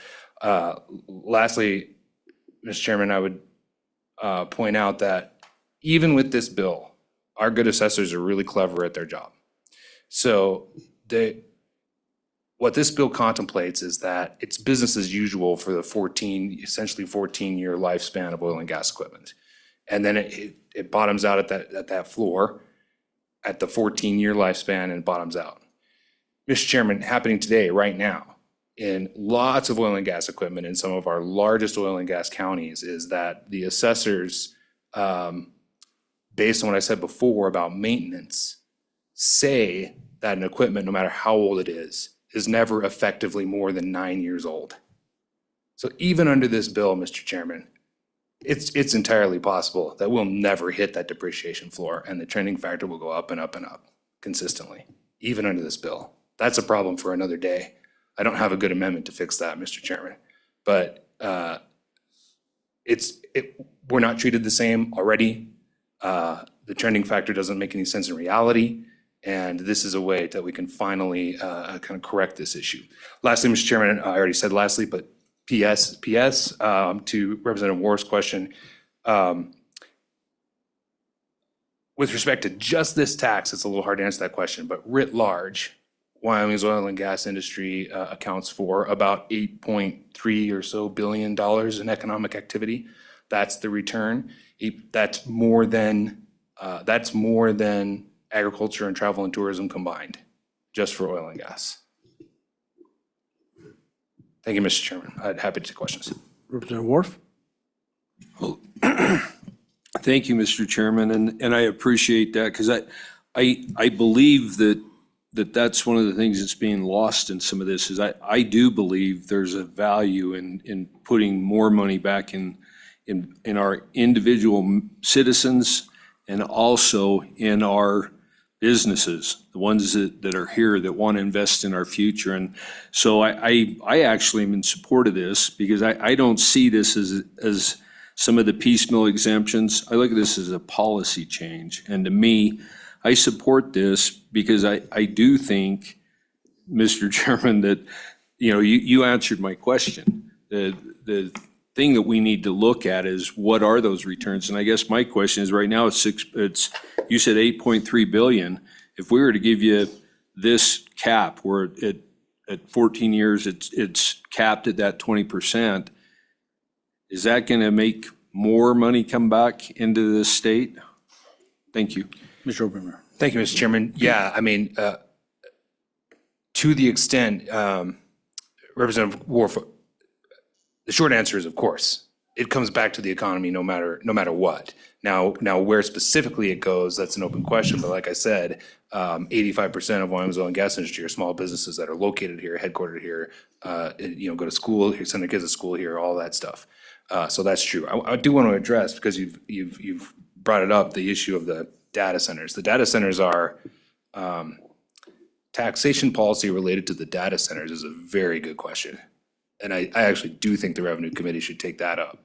Lastly, Mr. Chairman, I would point out that even with this bill, our good assessors are really clever at their job. So what this bill contemplates is that it's business as usual for the essentially 14-year lifespan of oil and gas equipment. And then it bottoms out at that floor at the 14-year lifespan and bottoms out. Mr. Chairman, happening today, right now, in lots of oil and gas equipment in some of our largest oil and gas counties is that the assessors, based on what I said before about maintenance, say that an equipment, no matter how old it is never effectively more than 9 years old. So even under this bill, Mr. Chairman, it's entirely possible that we'll never hit that depreciation floor and the trending factor will go up and up and up consistently, even under this bill. That's a problem for another day. I don't have a good amendment to fix that, Mr. Chairman. But we're not treated the same already. The trending factor doesn't make any sense in reality. And this is a way that we can finally kind of correct this issue. Lastly, Mr. Chairman, I already said lastly, but PS to Representative Wharf's question. With respect to just this tax, it's a little hard to answer that question, but writ large, Wyoming's oil and gas industry accounts for about $8.3 or so billion in economic activity. That's the return. That's more than agriculture and travel and tourism combined, just for oil and gas. Thank you, Mr. Chairman. I'd happy to take questions. Representative Wharf? Thank you, Mr. Chairman, and I appreciate that, because I believe that's one of the things that's being lost in some of this, is I do believe there's a value in putting more money back in our individual citizens and also in our businesses, the ones that are here that want to invest in our future. And so I actually am in support of this, because I don't see this as some of the piecemeal exemptions. I look at this as a policy change. And to me, I support this because I do think, Mr. Chairman, that, you answered my question. The thing that we need to look at is what are those returns? And I guess my question is, right now you said 8.3 billion. If we were to give you this cap where at 14 years, it's capped at that 20%, is that going to make more money come back into the state? Thank you. Mr. Obermiller. Thank you, Mr. Chairman. Yeah, I mean, to the extent, Representative Wharf, the short answer is, of course. It comes back to the economy no matter what. Now where specifically it goes, that's an open question. But like I said, 85% of Wyoming's oil and gas industry are small businesses that are located here, headquartered here, go to school here, send their kids to school here, all that stuff. So that's true. I do want to address, because you've brought it up, the issue of the data centers. The data centers are, taxation policy related to the data centers is a very good question. And I actually do think the Revenue Committee should take that up.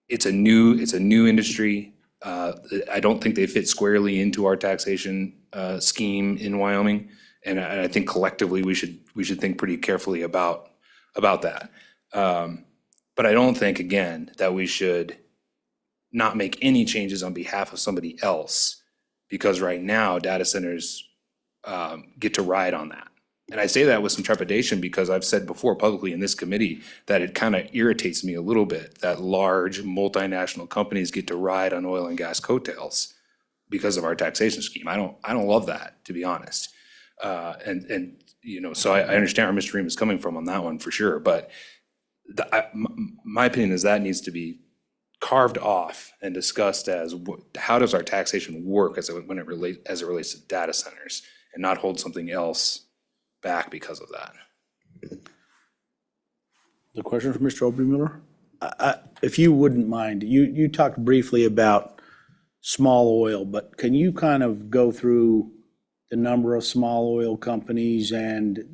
It's a new industry. I don't think they fit squarely into our taxation scheme in Wyoming. And I think collectively we should think pretty carefully about that. But I don't think, again, that we should not make any changes on behalf of somebody else, because right now data centers get to ride on that. And I say that with some trepidation, because I've said before publicly in this committee that it kind of irritates me a little bit that large multinational companies get to ride on oil and gas coattails because of our taxation scheme. I don't love that, to be honest. So I understand where Mr. Ream is coming from on that one for sure. But my opinion is that needs to be carved off and discussed as how does our taxation work as it relates to data centers, and not hold something else back because of that. The question for Mr. Obermiller? If you wouldn't mind, you talked briefly about small oil, but can you kind of go through the number of small oil companies and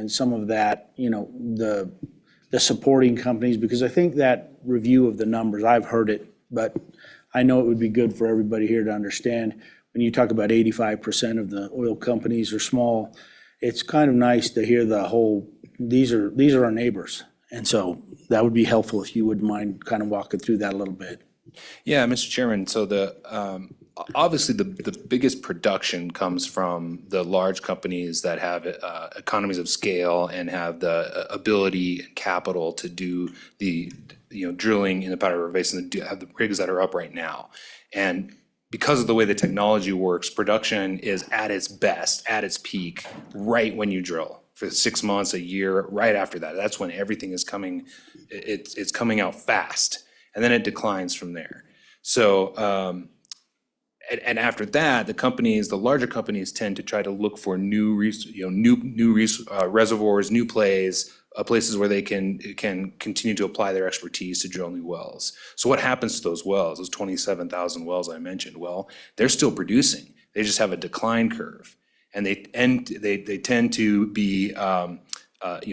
some of that, the supporting companies? Because I think that review of the numbers, I've heard it, but I know it would be good for everybody here to understand. When you talk about 85% of the oil companies are small, it's kind of nice to hear the whole, these are our neighbors. And so that would be helpful if you wouldn't mind kind of walking through that a little bit. Yeah, Mr. Chairman, so obviously the biggest production comes from the large companies that have economies of scale and have the ability and capital to do the drilling in the Powder River Basin, to have the rigs that are up right now. And because of the way the technology works, production is at its best, at its peak, right when you drill, for 6 months, a year, right after that. That's when everything is coming, it's coming out fast, and then it declines from there. So And after that, the larger companies tend to try to look for new reservoirs, new plays, places where they can continue to apply their expertise to drill new wells. So what happens to those wells, those 27,000 wells I mentioned? Well, they're still producing. They just have a decline curve. And they tend to be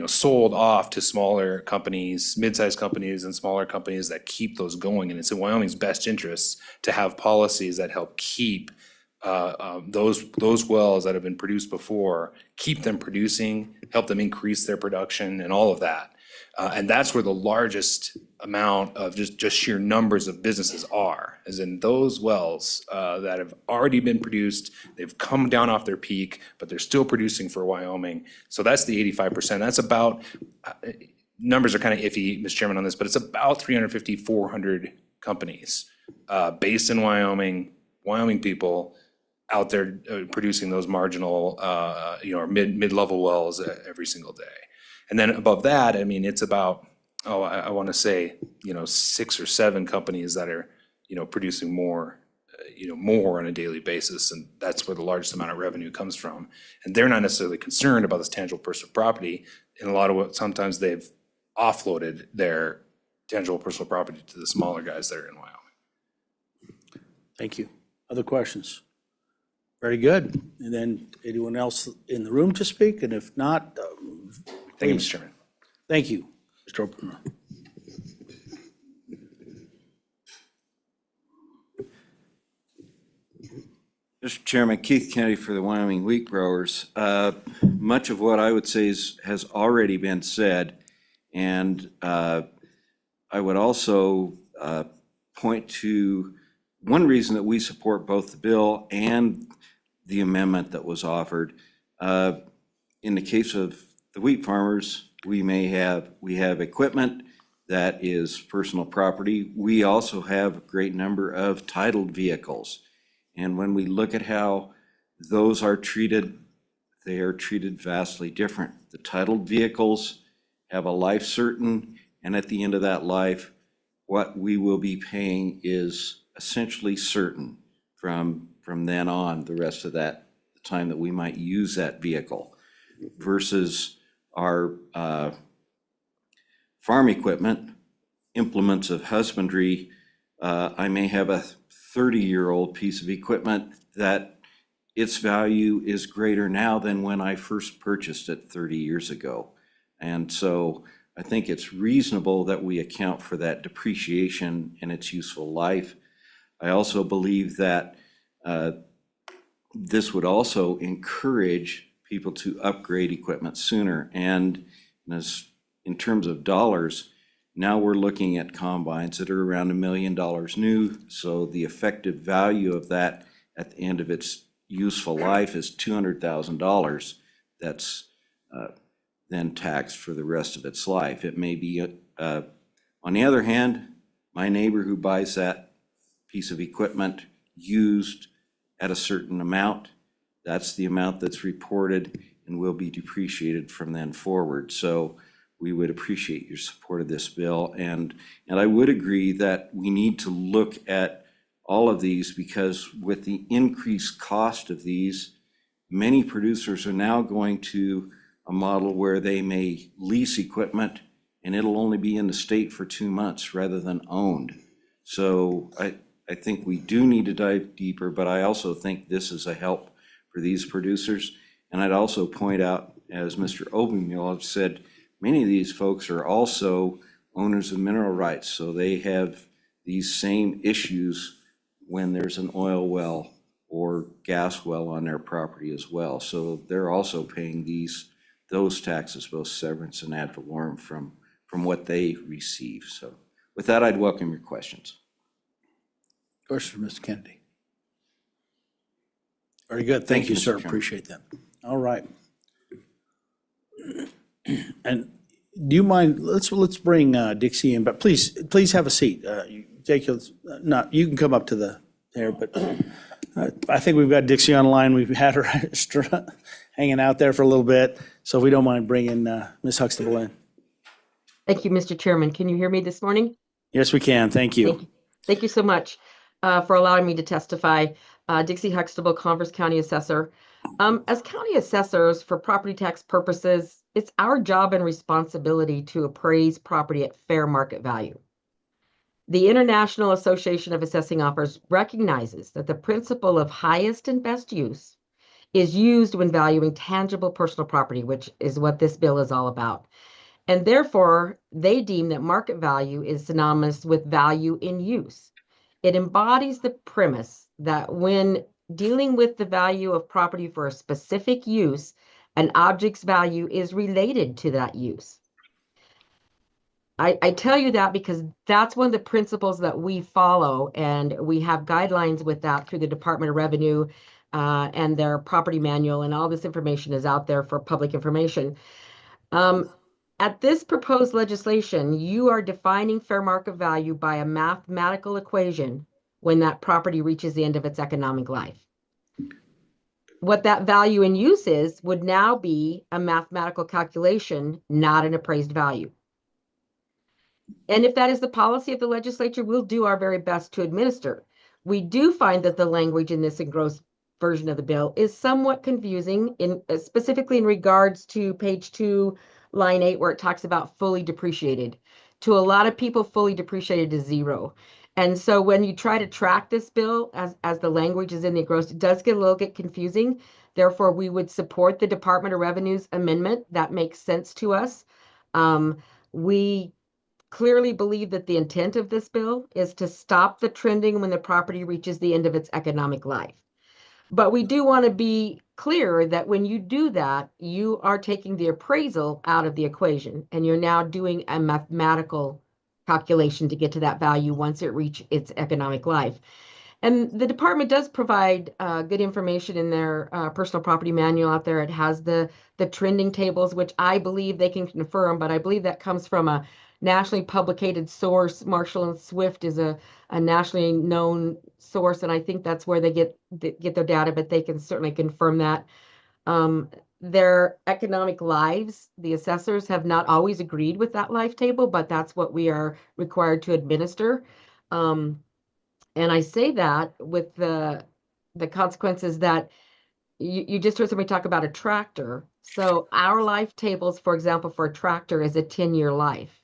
sold off to smaller companies, mid-sized companies and smaller companies that keep those going. And it's in Wyoming's best interests to have policies that help keep those wells that have been produced before, keep them producing, help them increase their production and all of that. And that's where the largest amount of just sheer numbers of businesses are, as in those wells that have already been produced, they've come down off their peak, but they're still producing for Wyoming. So that's the 85%. That's about, numbers are kind of iffy, Mr. Chairman, on this, but it's about 350, 400 companies based in Wyoming, Wyoming people out there producing those marginal, or mid-level wells every single day. And then above that, I mean, it's about, I want to say, 6 or 7 companies that are, producing more on a daily basis. And that's where the largest amount of revenue comes from. And they're not necessarily concerned about this tangible personal property. In a lot of what, sometimes they've offloaded their tangible personal property to the smaller guys that are in Wyoming. Thank you. Other questions? Very good. And then anyone else in the room to speak? And if not, Thank you, Mr. Chairman. Thank you, Mr. Obermuller. Mr. Chairman, Keith Kennedy for the Wyoming Wheat Growers. Much of what I would say has already been said, and I would also point to one reason that we support both the bill and the amendment that was offered. In the case of the wheat farmers, we have equipment that is personal property. We also have a great number of titled vehicles. And when we look at how those are treated, they are treated vastly different. The titled vehicles have a life certain, and at the end of that life, what we will be paying is essentially certain from then on, the rest of that time that we might use that vehicle, versus our farm equipment, implements of husbandry. I may have a 30-year-old piece of equipment that its value is greater now than when I first purchased it 30 years ago. And so I think it's reasonable that we account for that depreciation in its useful life. I also believe that this would also encourage people to upgrade equipment sooner. And as in terms of dollars, now we're looking at combines that are around $1 million new. So the effective value of that at the end of its useful life is $200,000. That's then taxed for the rest of its life. It may be, on the other hand, my neighbor who buys that piece of equipment used at a certain amount, that's the amount that's reported and will be depreciated from then forward. So we would appreciate your support of this bill. And I would agree that we need to look at all of these, because with the increased cost of these, many producers are now going to a model where they may lease equipment and it'll only be in the state for 2 months rather than owned. So I think we do need to dive deeper, but I also think this is a help for these producers. And I'd also point out, as Mr. Obermuller said, many of these folks are also owners of mineral rights, so they have these same issues when there's an oil well or gas well on their property as well. So they're also paying those taxes, both severance and ad valorem, from what they receive. So with that, I'd welcome your questions. Question, Mr. Kennedy. Very good. Thank you, Mr. sir. Chairman. Appreciate that. All right. And do you mind, let's bring Dixie in, but please have a seat. You can come up to there, but I think we've got Dixie online. We've had her hanging out there for a little bit. So if we don't mind bringing Ms. Huxtable in. Thank you, Mr. Chairman. Can you hear me this morning? Yes, we can. Thank you. Thank you so much. for allowing me to testify. Dixie Huxtable, Converse County Assessor. As county assessors, for property tax purposes, it's our job and responsibility to appraise property at fair market value. The International Association of Assessing Officers recognizes that the principle of highest and best use is used when valuing tangible personal property, which is what this bill is all about. And therefore, they deem that market value is synonymous with value in use. It embodies the premise that when dealing with the value of property for a specific use, an object's value is related to that use. I tell you that because that's one of the principles that we follow, and we have guidelines with that through the Department of Revenue and their property manual, and all this information is out there for public information. At this proposed legislation, you are defining fair market value by a mathematical equation when that property reaches the end of its economic life. What that value in use is would now be a mathematical calculation, not an appraised value. And if that is the policy of the legislature, we'll do our very best to administer. We do find that the language in this engrossed version of the bill is somewhat confusing, specifically in regards to page 2, line 8, where it talks about fully depreciated. To a lot of people, fully depreciated is zero. And so when you try to track this bill as the language is in the engrossed, it does get a little bit confusing. Therefore, we would support the Department of Revenue's amendment. That makes sense to us. We clearly believe that the intent of this bill is to stop the trending when the property reaches the end of its economic life. But we do want to be clear that when you do that, you are taking the appraisal out of the equation, and you're now doing a mathematical calculation to get to that value once it reaches its economic life. And the department does provide good information in their personal property manual out there. It has the trending tables, which I believe they can confirm, but I believe that comes from a nationally publicated source. Marshall and Swift is a nationally known source, and I think that's where they get their data, but they can certainly confirm that. Their economic lives, the assessors have not always agreed with that life table, but that's what we are required to administer. And I say that with the consequences that you just heard somebody talk about a tractor. So our life tables, for example, for a tractor is a 10-year life.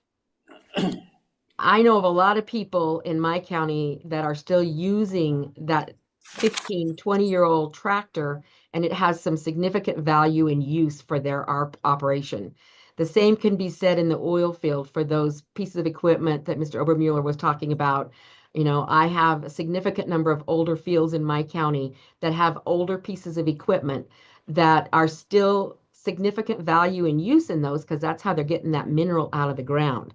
I know of a lot of people in my county that are still using that 15, 20-year-old tractor, and it has some significant value and use for their operation. The same can be said in the oil field for those pieces of equipment that Mr. Obermuller was talking about. You know, I have a significant number of older fields in my county that have older pieces of equipment that are still significant value and use in those, because that's how they're getting that mineral out of the ground.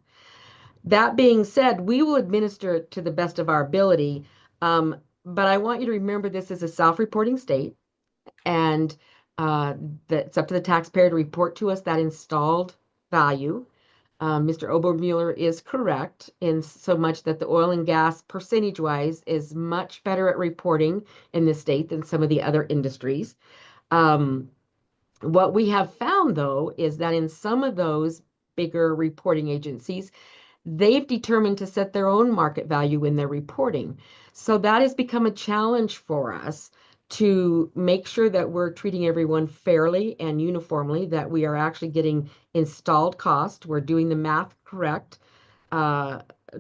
That being said, we will administer it to the best of our ability, but I want you to remember this is a self-reporting state, and that it's up to the taxpayer to report to us that installed value. Mr. Obermuller is correct in so much that the oil and gas percentage-wise is much better at reporting in this state than some of the other industries. What we have found, though, is that in some of those bigger reporting agencies, they've determined to set their own market value when they're reporting. So that has become a challenge for us to make sure that we're treating everyone fairly and uniformly, that we are actually getting installed cost, we're doing the math correct,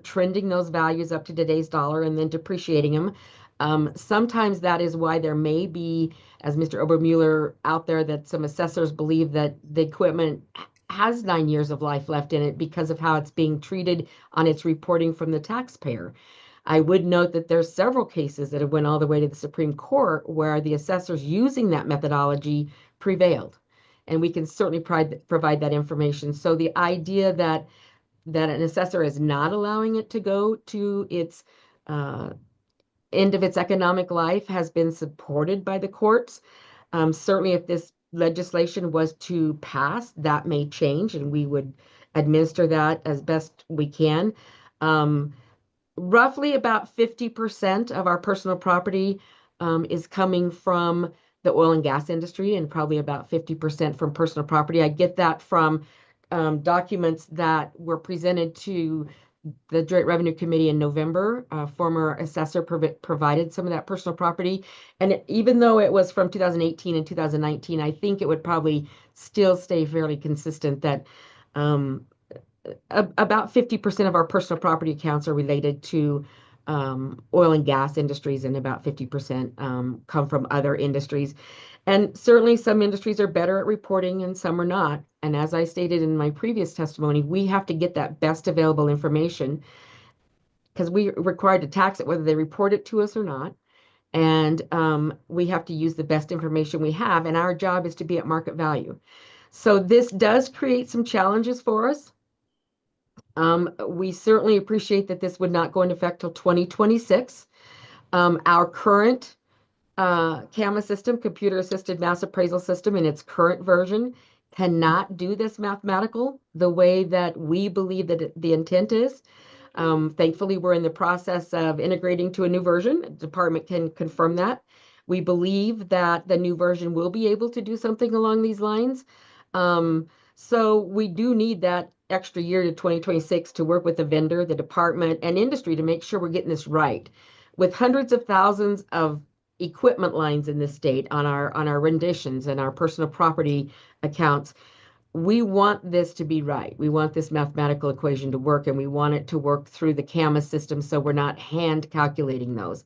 trending those values up to today's dollar and then depreciating them. Sometimes that is why there may be, as Mr. Obermuller out there, that some assessors believe that the equipment has 9 years of life left in it because of how it's being treated on its reporting from the taxpayer. I would note that there's several cases that have went all the way to the Supreme Court where the assessors using that methodology prevailed. And we can certainly provide that information. So the idea that an assessor is not allowing it to go to its end of its economic life has been supported by the courts. Certainly if this legislation was to pass, that may change, and we would administer that as best we can. Roughly about 50% of our personal property is coming from the oil and gas industry, and probably about 50% from personal property. I get that from documents that were presented to the Joint Revenue Committee in November. Former assessor provided some of that personal property. And even though it was from 2018 and 2019, I think it would probably still stay fairly consistent that about 50% of our personal property accounts are related to oil and gas industries, and about 50% come from other industries. And certainly some industries are better at reporting and some are not. And as I stated in my previous testimony, we have to get that best available information because we're required to tax it whether they report it to us or not. And we have to use the best information we have, and our job is to be at market value. So this does create some challenges for us. We certainly appreciate that this would not go into effect till 2026. Our current CAMA system, Computer Assisted Mass Appraisal System, in its current version, cannot do this mathematical the way that we believe that the intent is. Thankfully, we're in the process of integrating to a new version. The department can confirm that. We believe that the new version will be able to do something along these lines. So we do need that extra year to 2026 to work with the vendor, the department, and industry to make sure we're getting this right. With hundreds of thousands of equipment lines in this state on our renditions and our personal property accounts, we want this to be right. We want this mathematical equation to work, and we want it to work through the CAMA system so we're not hand calculating those.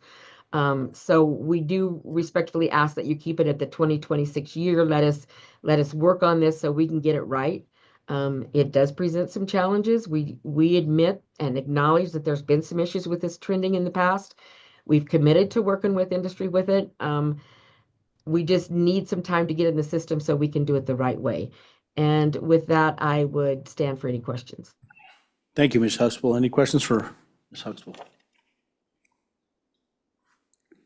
So we do respectfully ask that you keep it at the 2026 year. Let us work on this so we can get it right. It does present some challenges. We admit and acknowledge that there's been some issues with this trending in the past. We've committed to working with industry with it. We just need some time to get in the system so we can do it the right way. And with that, I would stand for any questions. Thank you, Ms. Huxtable. Any questions for Ms. Huxtable?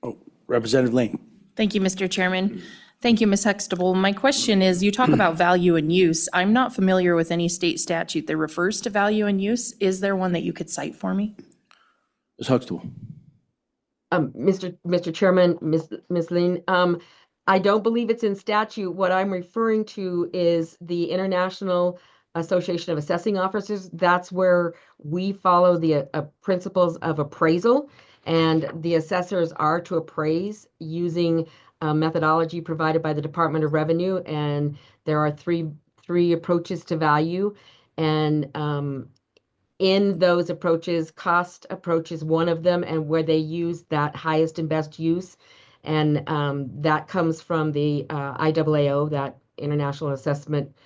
Oh, Representative Lane. Thank you, Mr. Chairman. Thank you, Ms. Huxtable. My question is, you talk about value and use. I'm not familiar with any state statute that refers to value and use. Is there one that you could cite for me? Ms. Huxtable. Mr. Chairman, Ms. Lean, I don't believe it's in statute. What I'm referring to is the International Association of Assessing Officers. That's where we follow the principles of appraisal, and the assessors are to appraise using methodology provided by the Department of Revenue, and there are three approaches to value. And in those approaches, cost approach is one of them, and where they use that highest and best use. And that comes from the IAAO, that International Assessment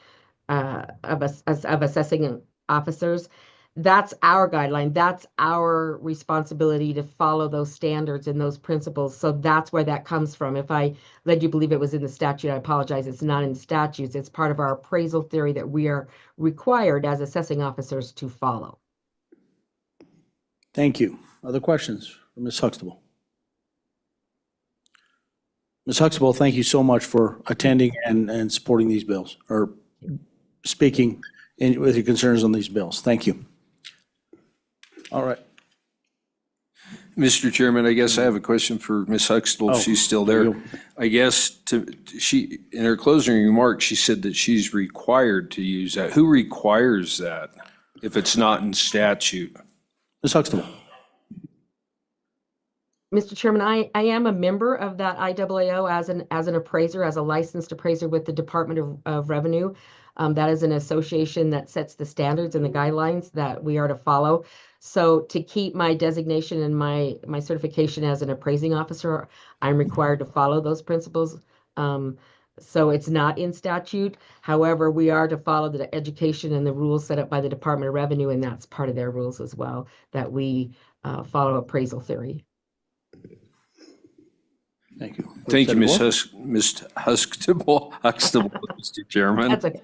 of Assessing Officers. That's our guideline. That's our responsibility to follow those standards and those principles. So that's where that comes from. If I led you believe it was in the statute, I apologize. It's not in the statutes. It's part of our appraisal theory that we are required as assessing officers to follow. Thank you. Other questions for Ms. Huxtable? Ms. Huxtable, thank you so much for attending and supporting these bills, or speaking with your concerns on these bills. Thank you. All right. Mr. Chairman, I guess I have a question for Ms. Huxtable, if she's still there. I guess she, in her closing remarks, she said that she's required to use that. Who requires that if it's not in statute? Ms. Huxtable. Mr. Chairman, I am a member of that IAAO as an appraiser, as a licensed appraiser with the Department of Revenue. That is an association that sets the standards and the guidelines that we are to follow. So to keep my designation and my certification as an appraising officer, I'm required to follow those principles. So it's not in statute. However, we are to follow the education and the rules set up by the Department of Revenue, and that's part of their rules as well, that we follow appraisal theory. Thank you. Thank you, Ms. Huxtable, Mr. Chairman. That's okay.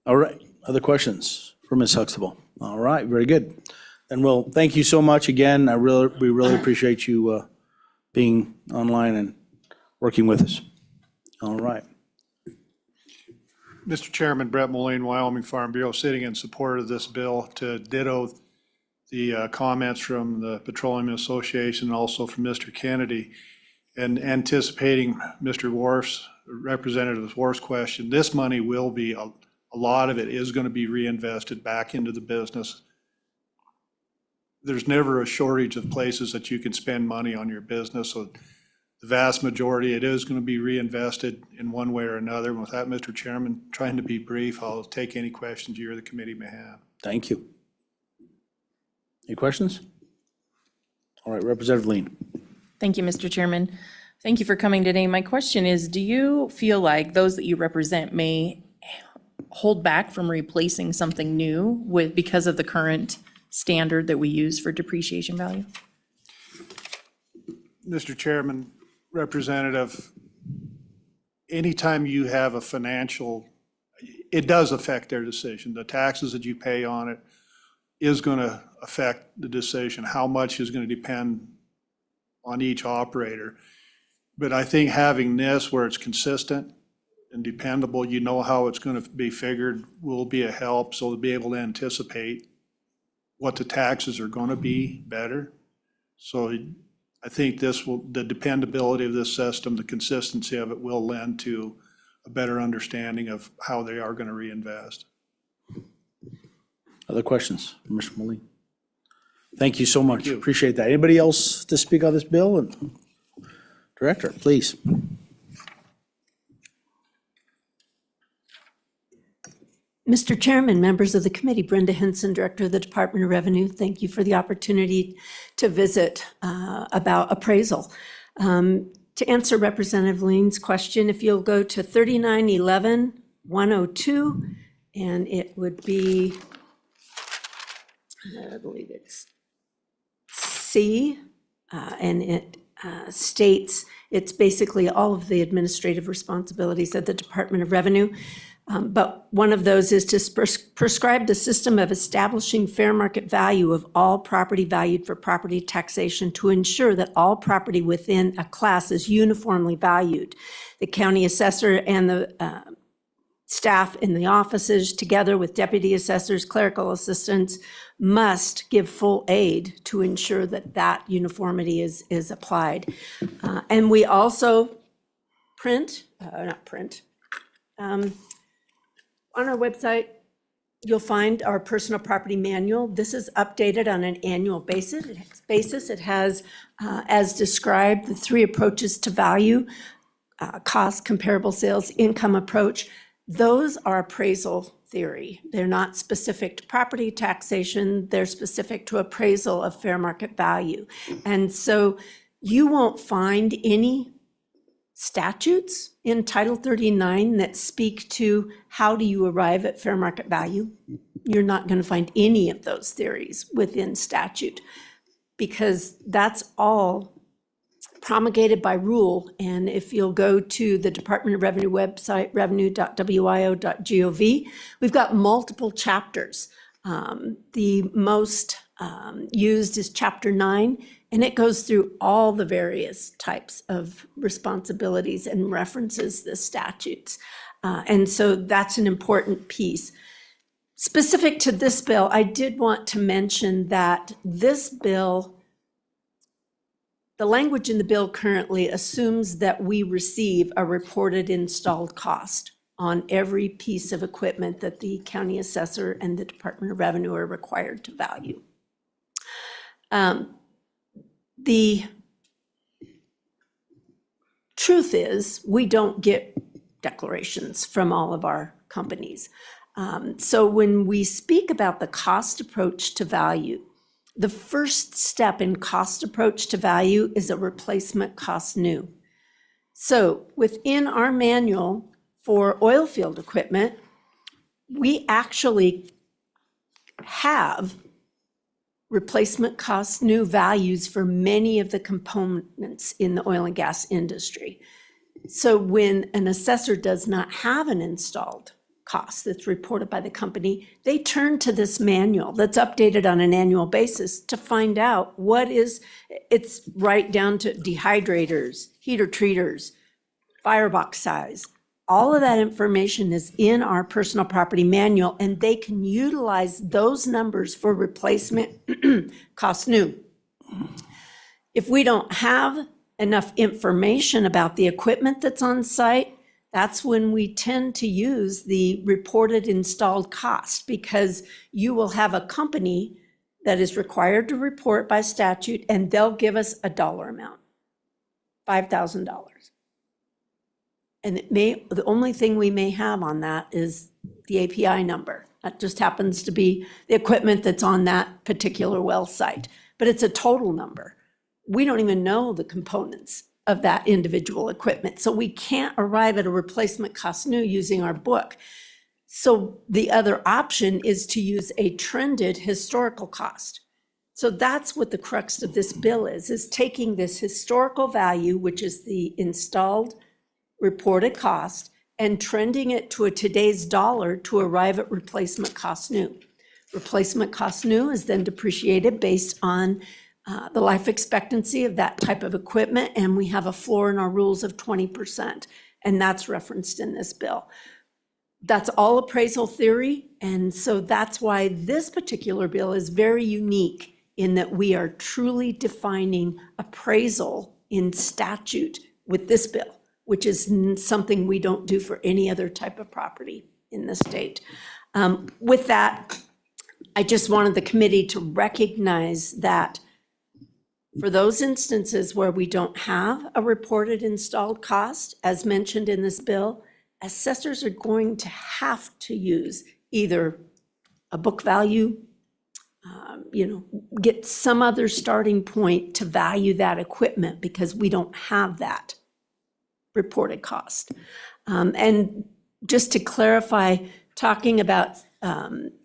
All right. Other questions for Ms. Huxtable? All right, very good. And well, thank you so much again. We really appreciate you being online and working with us. All right. Mr. Chairman, Brett Moline, Wyoming Farm Bureau, sitting in support of this bill to ditto the comments from the Petroleum Association, also from Mr. Kennedy, and anticipating Mr. Representative Worf's question. This money will be A lot of it is going to be reinvested back into the business. There's never a shortage of places that you can spend money on your business, so the vast majority, it is going to be reinvested in one way or another. And with that, Mr. Chairman, trying to be brief, I'll take any questions you or the committee may have. Thank you. Any questions? All right, Representative Lean. Thank you, Mr. Chairman. Thank you for coming today. My question is, do you feel like those that you represent may hold back from replacing something new because of the current standard that we use for depreciation value? Mr. Chairman, Representative, anytime you have a financial, it does affect their decision. The taxes that you pay on it is going to affect the decision. How much is going to depend on each operator. But I think having this where it's consistent and dependable, you know how it's going to be figured, will be a help, so to be able to anticipate what the taxes are going to be better. So I think this will, the dependability of this system, the consistency of it will lend to a better understanding of how they are going to reinvest. Other questions, Mr. Moline? Thank you so much. Appreciate that. Anybody else to speak on this bill? And Director, please. Mr. Chairman, members of the committee, Brenda Henson, Director of the Department of Revenue, thank you for the opportunity to visit about appraisal. To answer Representative Lean's question, if you'll go to 3911-102, and it would be, I believe it's C, and it states it's basically all of the administrative responsibilities of the Department of Revenue. But one of those is to prescribe the system of establishing fair market value of all property valued for property taxation to ensure that all property within a class is uniformly valued. The county assessor and the staff in the offices, together with deputy assessors, clerical assistants, must give full aid to ensure that that uniformity is applied. And we also on our website, you'll find our personal property manual. This is updated on an annual basis. It has, as described, the 3 approaches to value, cost, comparable sales, income approach. Those are appraisal theory. They're not specific to property taxation. They're specific to appraisal of fair market value. And so you won't find any statutes in Title 39 that speak to how do you arrive at fair market value. You're not going to find any of those theories within statute because that's all promulgated by rule. And if you'll go to the Department of Revenue website, revenue.wio.gov, we've got multiple chapters. The most used is Chapter 9, and it goes through all the various types of responsibilities and references the statutes. And so that's an important piece. Specific to this bill, I did want to mention that this bill, the language in the bill currently assumes that we receive a reported installed cost on every piece of equipment that the county assessor and the Department of Revenue are required to value. The truth is, we don't get declarations from all of our companies. So when we speak about the cost approach to value, the first step in cost approach to value is a replacement cost new. So within our manual for oil field equipment, we actually have replacement cost new values for many of the components in the oil and gas industry. So when an assessor does not have an installed cost that's reported by the company, they turn to this manual that's updated on an annual basis to find out what is, it's right down to dehydrators, heater treaters, firebox size. All of that information is in our personal property manual, and they can utilize those numbers for replacement cost new. If we don't have enough information about the equipment that's on site, that's when we tend to use the reported installed cost, because you will have a company that is required to report by statute, and they'll give us a dollar amount, $5,000. And the only thing we may have on that is the API number. That just happens to be the equipment that's on that particular well site, but it's a total number. We don't even know the components of that individual equipment, so we can't arrive at a replacement cost new using our book. So the other option is to use a trended historical cost. So that's what the crux of this bill is taking this historical value, which is the installed reported cost, and trending it to a today's dollar to arrive at replacement cost new. Replacement cost new is then depreciated based on the life expectancy of that type of equipment, and we have a floor in our rules of 20%, and that's referenced in this bill. That's all appraisal theory, and so that's why this particular bill is very unique in that we are truly defining appraisal in statute with this bill, which is something we don't do for any other type of property in the state. With that, I just wanted the committee to recognize that for those instances where we don't have a reported installed cost, as mentioned in this bill, assessors are going to have to use either a book value, get some other starting point to value that equipment, because we don't have that reported cost. And just to clarify, talking about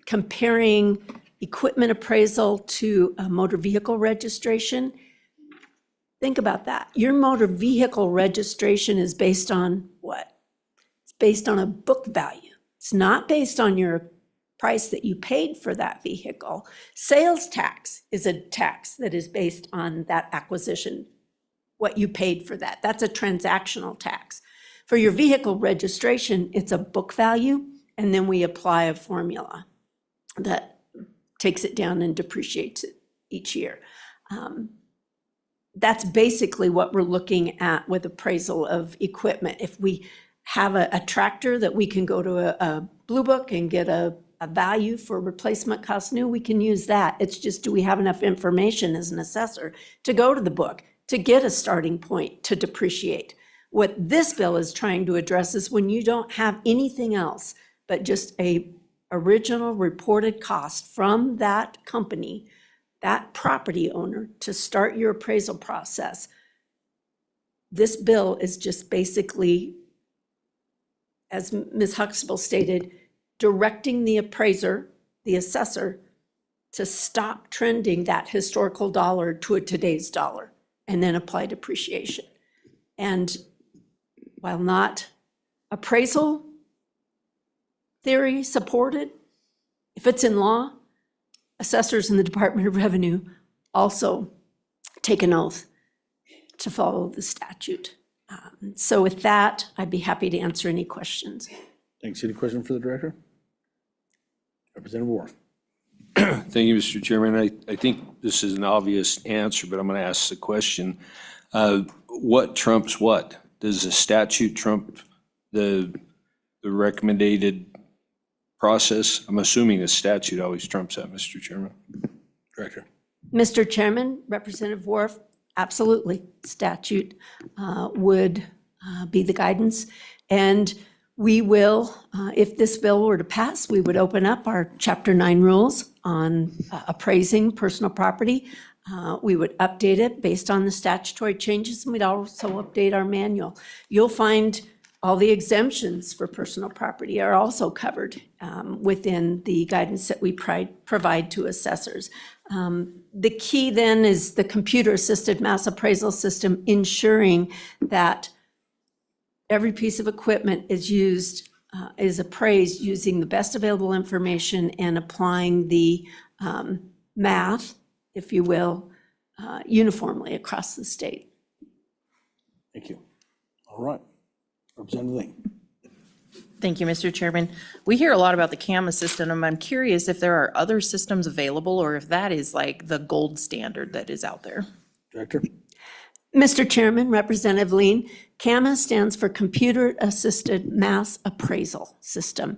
comparing equipment appraisal to a motor vehicle registration, think about that. Your motor vehicle registration is based on what? It's based on a book value. It's not based on your price that you paid for that vehicle. Sales tax is a tax that is based on that acquisition, what you paid for that. That's a transactional tax. For your vehicle registration, it's a book value, and then we apply a formula that takes it down and depreciates it each year. That's basically what we're looking at with appraisal of equipment. If we have a tractor that we can go to a Blue Book and get a value for replacement cost new, we can use that. It's just, do we have enough information as an assessor to go to the book to get a starting point to depreciate? What this bill is trying to address is when you don't have anything else but just a original reported cost from that company, that property owner, to start your appraisal process. This bill is just basically, as Ms. Huxtable stated, directing the appraiser, the assessor, to stop trending that historical dollar to a today's dollar and then apply depreciation. And while not appraisal theory supported, if it's in law, assessors in the Department of Revenue also take an oath to follow the statute. So with that, I'd be happy to answer any questions. Thanks. Any question for the director? Representative Wharf. Thank you, Mr. Chairman. I think this is an obvious answer, but I'm going to ask the question. What trumps what? Does the statute trump the recommended process? I'm assuming the statute always trumps that, Mr. Chairman. Director. Mr. Chairman, Representative Wharf, absolutely. Statute would be the guidance. And we will, if this bill were to pass, we would open up our Chapter 9 rules on appraising personal property. We would update it based on the statutory changes, and we'd also update our manual. You'll find all the exemptions for personal property are also covered within the guidance that we provide to assessors. The key then is the computer-assisted mass appraisal system, ensuring that every piece of equipment is appraised using the best available information and applying the math, if you will, uniformly across the state. Thank you. All right. Representative Ling. Thank you, Mr. Chairman. We hear a lot about the CAMA system, and I'm curious if there are other systems available or if that is like the gold standard that is out there. Director. Mr. Chairman, Representative Lean, CAMA stands for Computer Assisted Mass Appraisal System.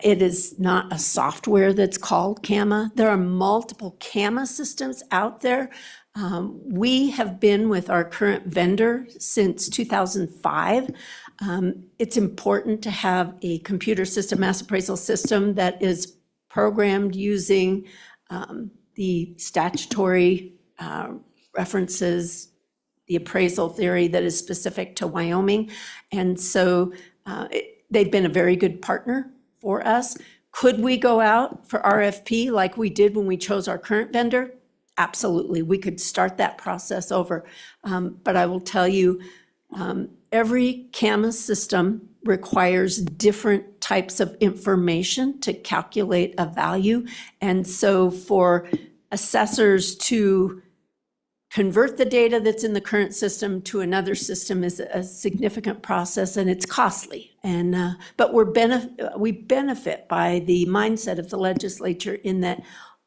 It is not a software that's called CAMA. There are multiple CAMA systems out there. We have been with our current vendor since 2005. It's important to have a computer system mass appraisal system that is programmed using the statutory references, the appraisal theory that is specific to Wyoming. And so they've been a very good partner for us. Could we go out for RFP like we did when we chose our current vendor? Absolutely, we could start that process over. But I will tell you, every CAMA system requires different types of information to calculate a value. And so for assessors to convert the data that's in the current system to another system is a significant process, and it's costly. And but we benefit by the mindset of the legislature in that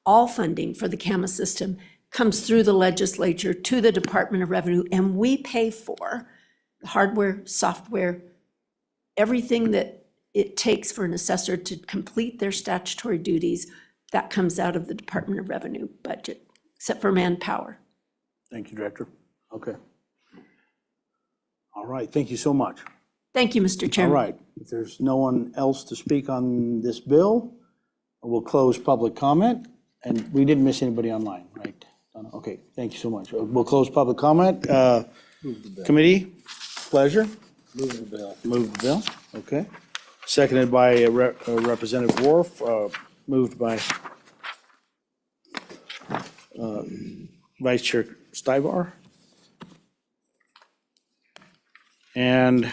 all funding for the CAMA system comes through the legislature to the Department of Revenue, and we pay for the hardware, software, everything that it takes for an assessor to complete their statutory duties. That comes out of the Department of Revenue budget, except for manpower. Thank you, Director. Okay. All right, thank you so much. Thank you, Mr. All Chairman. right, if there's no one else to speak on this bill, we'll close public comment. And we didn't miss anybody online, right? Okay, thank you so much. We'll close public comment. Committee, pleasure. Move the bill. Move the bill, okay. Seconded by Representative Worf, moved by Vice Chair Stivar. And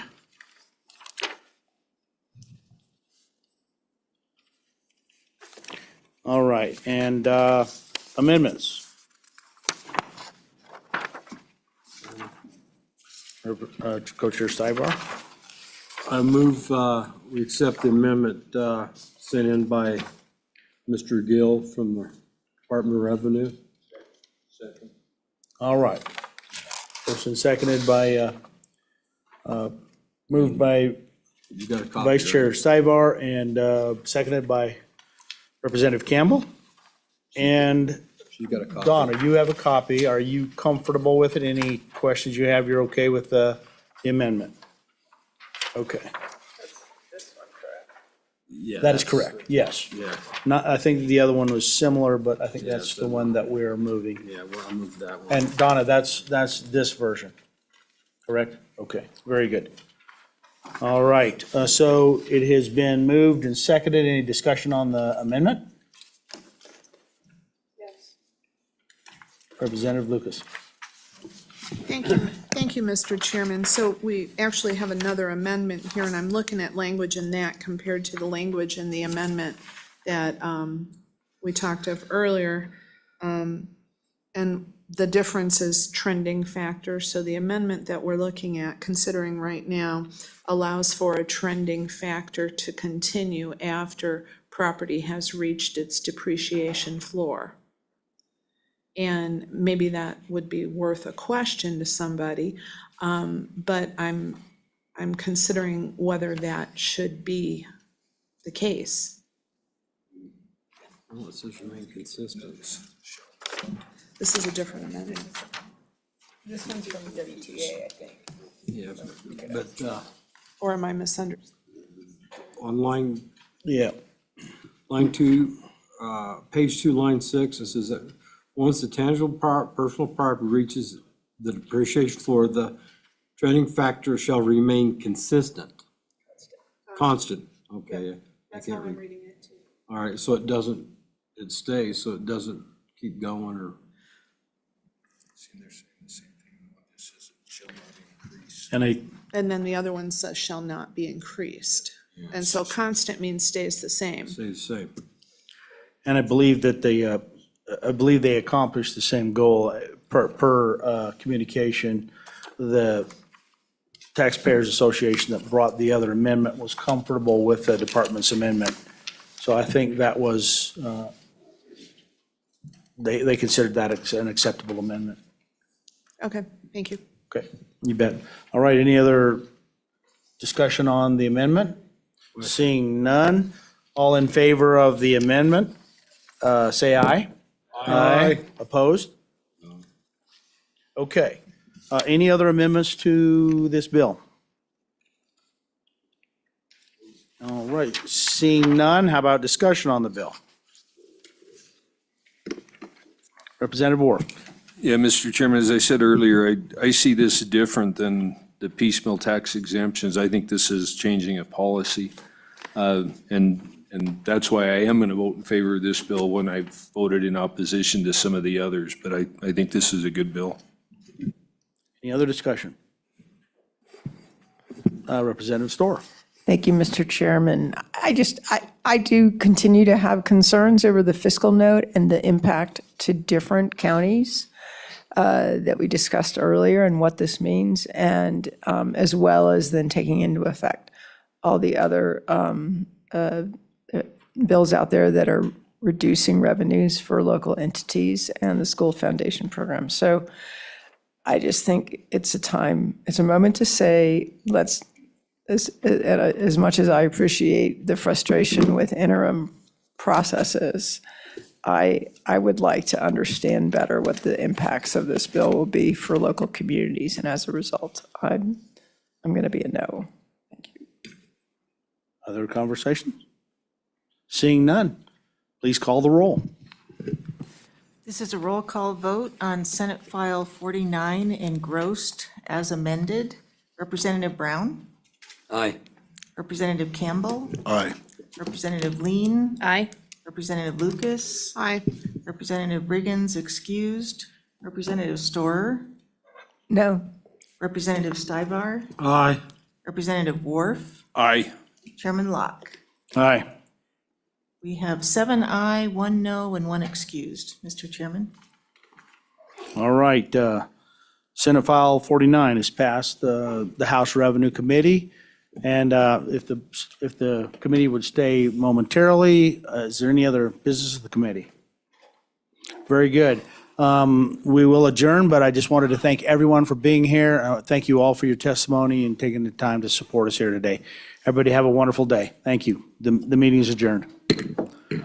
all right, and amendments. Co-Chair Stivar. I move we accept the amendment sent in by Mr. Gill from the Department of Revenue. Second. All right. First and seconded by, moved by You got a copy Vice there? Chair Stivar and seconded by Representative Campbell. And You got a copy? Donna, you have a copy. Are you comfortable with it? Any questions you have? You're okay with the amendment? Okay, Yeah, that is that's- correct, yes. Yeah, Not, I think the other one was similar, but I think that's the one that we're moving. yeah, well, I'll move that one. And Donna, that's this version, correct? Okay, very good. All right, so it has been moved and seconded. Any discussion on the amendment? Yes. Representative Lucas. Thank you, Mr. Chairman. So we actually have another amendment here, and I'm looking at language in that compared to the language in the amendment that we talked of earlier. And the difference is trending factor. So the amendment that we're looking at, considering right now, allows for a trending factor to continue after property has reached its depreciation floor. And maybe that would be worth a question to somebody, but I'm considering whether that should be the case. Oh, it says remain consistent. This is a different amendment. This one's from WTA, I think. Yeah, but Or am I misunderstanding? on line, Yeah. line 2, page 2, line 6, it says that once the tangible personal property reaches the depreciation floor, the trending factor shall remain consistent. Constant, okay. I That's can't how I'm read. reading it too. All right, so it doesn't, it stays, so it doesn't keep going or, And then the other one says shall not be increased. And so constant means stays the same. stays the same. I believe that they accomplished the same goal per communication. The Taxpayers Association that brought the other amendment was comfortable with the department's amendment. So I think that was, they considered that an acceptable amendment. Okay, thank you. Okay, you bet. All right, any other discussion on the amendment? Seeing none, all in favor of the amendment, say aye. Aye. Opposed? Okay. Any other amendments to this bill? All right, seeing none, how about discussion on the bill? Representative Wharf. Yeah, Mr. Chairman, as I said earlier, I see this different than the piecemeal tax exemptions. I think this is changing a policy. And that's why I am going to vote in favor of this bill when I voted in opposition to some of the others. But I think this is a good bill. Any other discussion? Representative Storr. Thank you, Mr. Chairman. I do continue to have concerns over the fiscal note and the impact to different counties that we discussed earlier and what this means, and as well as then taking into effect all the other bills out there that are reducing revenues for local entities and the school foundation program. So I just think it's a moment to say, let's, as much as I appreciate the frustration with interim processes, I would like to understand better what the impacts of this bill will be for local communities, and as a result, I'm going to be a no. Other conversations? Seeing none, please call the roll. This is a roll call vote on Senate File 49 engrossed as amended. Representative Brown? Aye. Representative Campbell? Aye. Representative Lean? Aye. Representative Lucas? Aye. Representative Riggins excused. Representative Storer? No. Representative Stivar? Aye. Representative Wharf? Aye. Chairman Locke? Aye. We have 7 aye, 1 no, and 1 excused, Mr. Chairman. All right, Senate File 49 is passed the House Revenue Committee. And if the committee would stay momentarily, is there any other business of the committee? Very good. We will adjourn, but I just wanted to thank everyone for being here. Thank you all for your testimony and taking the time to support us here today. Everybody have a wonderful day. Thank you. The meeting is adjourned.